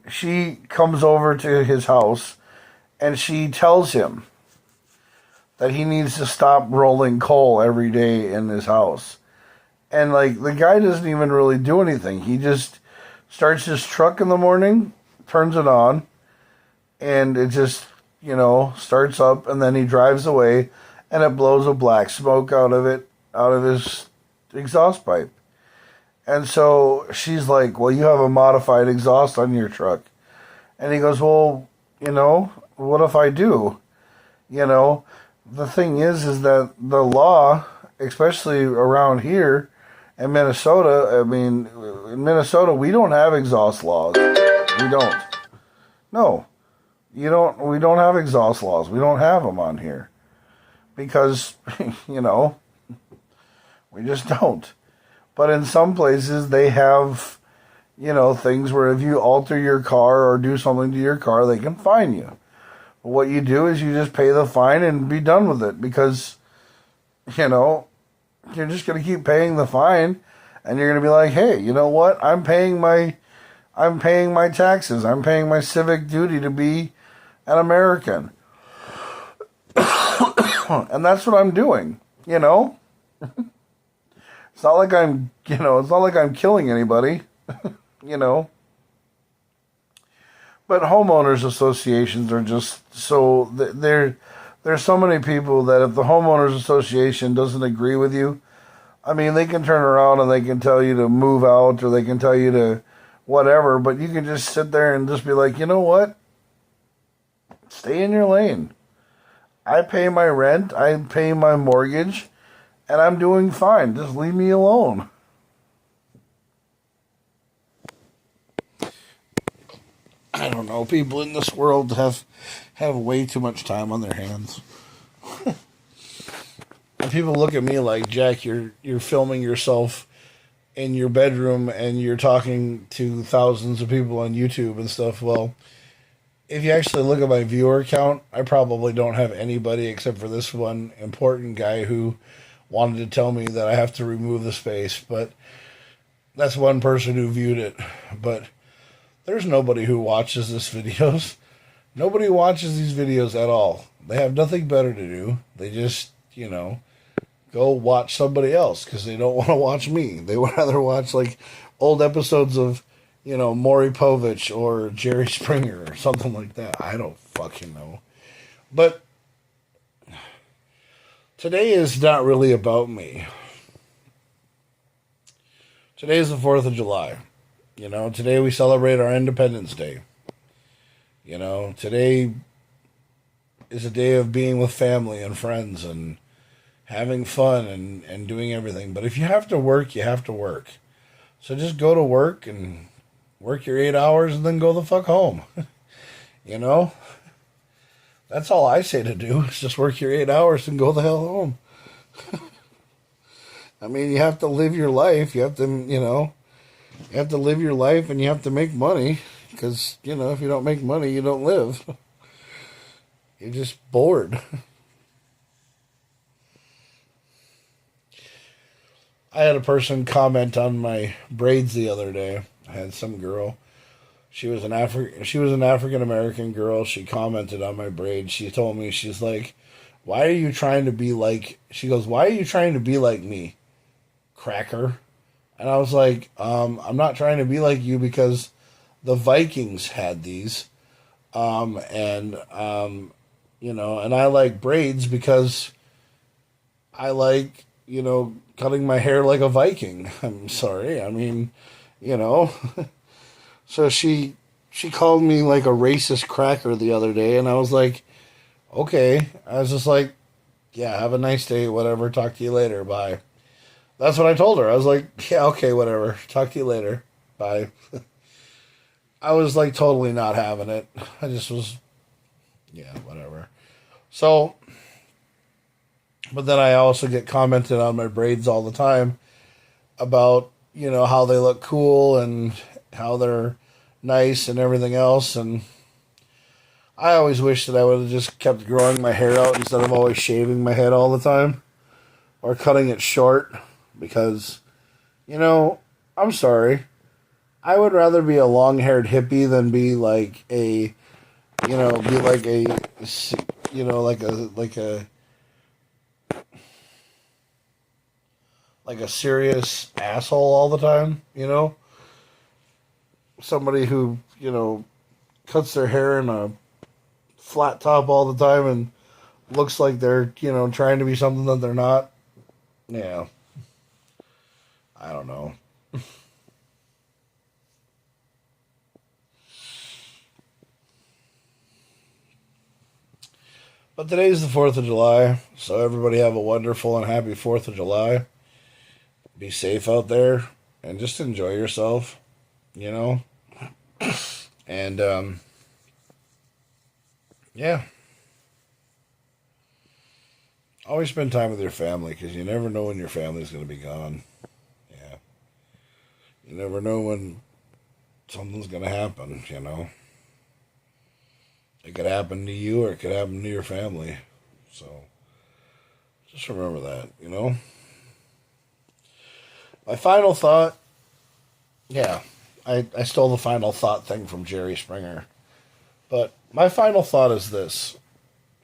She comes over to his house and she tells him that he needs to stop rolling coal every day in his house. And like, the guy doesn't even really do anything. He just starts his truck in the morning, turns it on, and it just, starts up, and then he drives away, and it blows a black smoke out of his exhaust pipe. And so she's like, well, you have a modified exhaust on your truck. And he goes, well, what if I do? The thing is that the law, especially around here in Minnesota, in Minnesota, we don't have exhaust laws. We don't. No. We don't have exhaust laws. We don't have them on here. Because, we just don't. But in some places, they have, things where if you alter your car or do something to your car, they can fine you. But what you do is you just pay the fine and be done with it. Because, you're just going to keep paying the fine. And you're going to be like, hey, you know what? I'm paying my taxes. I'm paying my civic duty to be an American. And that's what I'm doing, It's not like I'm killing anybody, But homeowners associations are just so, there's so many people that if the homeowners association doesn't agree with you, they can turn around and they can tell you to move out or they can tell you to whatever, but you can just sit there and just be like, you know what? Stay in your lane. I pay my rent, I pay my mortgage, and I'm doing fine. Just leave me alone. I don't know. People in this world have way too much time on their hands. And people look at me like, Jack, you're filming yourself in your bedroom and you're talking to thousands of people on YouTube and stuff. Well, if you actually look at my viewer count, I probably don't have anybody except for this one important guy who wanted to tell me that I have to remove the space. But that's one person who viewed it. But there's nobody who watches these videos. Nobody watches these videos at all. They have nothing better to do. They just, go watch somebody else because they don't want to watch me. They would rather watch like old episodes of, Maury Povich or Jerry Springer or something like that. I don't fucking know. But today is not really about me. Today is the 4th of July. Today we celebrate our Independence Day. Today is a day of being with family and friends and having fun and doing everything. But if you have to work, you have to work. So just go to work and work your 8 hours and then go the fuck home. That's all I say to do, is just work your 8 hours and go the hell home. You have to live your life. You have to, you have to live your life and you have to make money. Because, if you don't make money, you don't live. You're just bored. I had a person comment on my braids the other day. I had some girl. She was an African American girl. She commented on my braids. She told me, she's like, why are you trying to be like, she goes, why are you trying to be like me, cracker? And I was like, I'm not trying to be like you because the Vikings had these. And And I like braids because I like, cutting my hair like a Viking. I'm sorry. I mean, you know. So she called me like a racist cracker the other day, and I was like, okay. I was just like, yeah, have a nice day, whatever. Talk to you later. Bye. That's what I told her. I was like, yeah, okay, whatever. Talk to you later. Bye. I was like totally not having it. I just was, yeah, whatever. So, but then I also get commented on my braids all the time about, how they look cool and how they're nice and everything else. And I always wish that I would have just kept growing my hair out instead of always shaving my head all the time or cutting it short because, I'm sorry. I would rather be a long-haired hippie than be like a, be like a, like a serious asshole all the time, Somebody who, cuts their hair in a flat top all the time and looks like they're, trying to be something that they're not. Yeah. I don't know. But today's the 4th of July, so everybody have a wonderful and happy 4th of July. Be safe out there and just enjoy yourself, And, yeah. Always spend time with your family because you never know when your family's going to be gone. Yeah. You never know when something's going to happen, It could happen to you or it could happen to your family. So just remember that. My final thought, yeah, I stole the final thought thing from Jerry Springer. But my final thought is this.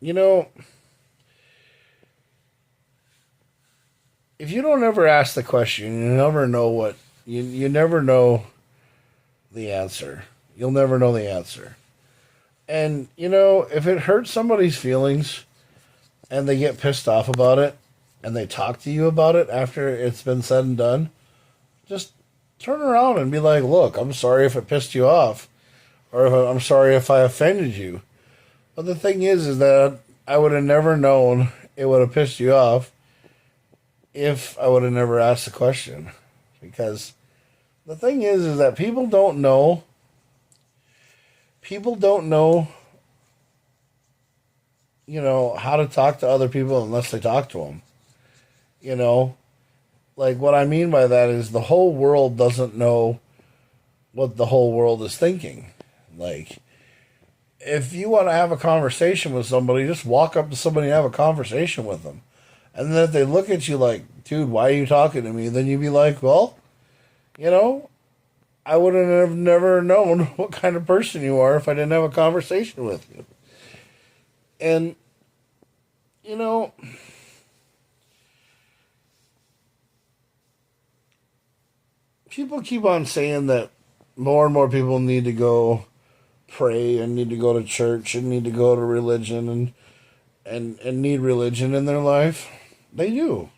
If you don't ever ask the question, you never know you never know the answer. You'll never know the answer. And, if it hurts somebody's feelings and they get pissed off about it and they talk to you about it after it's been said and done, just turn around and be like, look, I'm sorry if it pissed you off or I'm sorry if I offended you. But the thing is that I would have never known it would have pissed you off if I would have never asked the question. Because the thing is that people don't know how to talk to other people unless they talk to them. Like what I mean by that is the whole world doesn't know what the whole world is thinking. Like, if you want to have a conversation with somebody, just walk up to somebody and have a conversation with them. And then if they look at you like, dude, why are you talking to me? Then you'd be like, well, I would have never known what kind of person you are if I didn't have a conversation with you. And, people keep on saying that more and more people need to go pray and need to go to church and need to go to religion and need religion in their life. They do.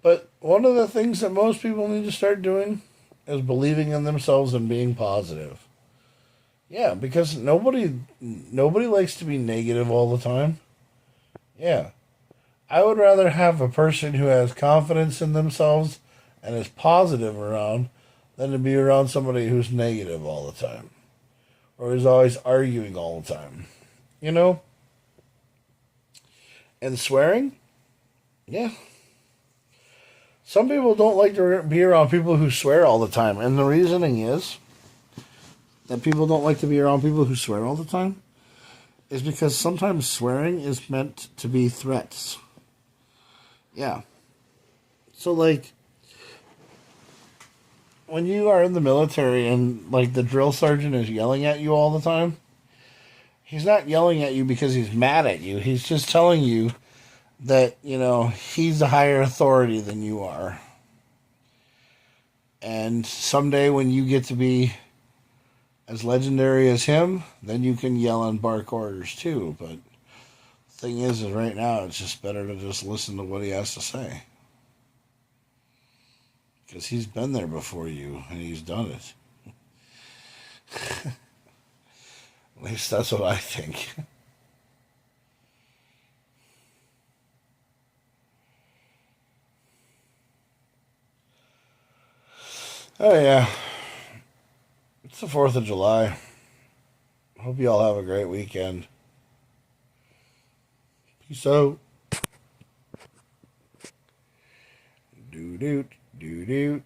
But one of the things that most people need to start doing is believing in themselves and being positive. Yeah, because nobody likes to be negative all the time. Yeah. I would rather have a person who has confidence in themselves and is positive around than to be around somebody who's negative all the time. Or who's always arguing all the time. And swearing? Yeah. Some people don't like to be around people who swear all the time. And the reasoning is that people don't like to be around people who swear all the time is because sometimes swearing is meant to be threats. Yeah. So, like, when you are in the military and, like, the drill sergeant is yelling at you all the time, he's not yelling at you because he's mad at you. He's just telling you that, he's a higher authority than you are. And someday when you get to be, as legendary as him, then you can yell and bark orders too. But the thing is right now it's just better to just listen to what he has to say. Because he's been there before you and he's done it. At least that's what I think. Oh, yeah. It's the 4th of July. Hope you all have a great weekend. Peace out. Doo doot, doo doot.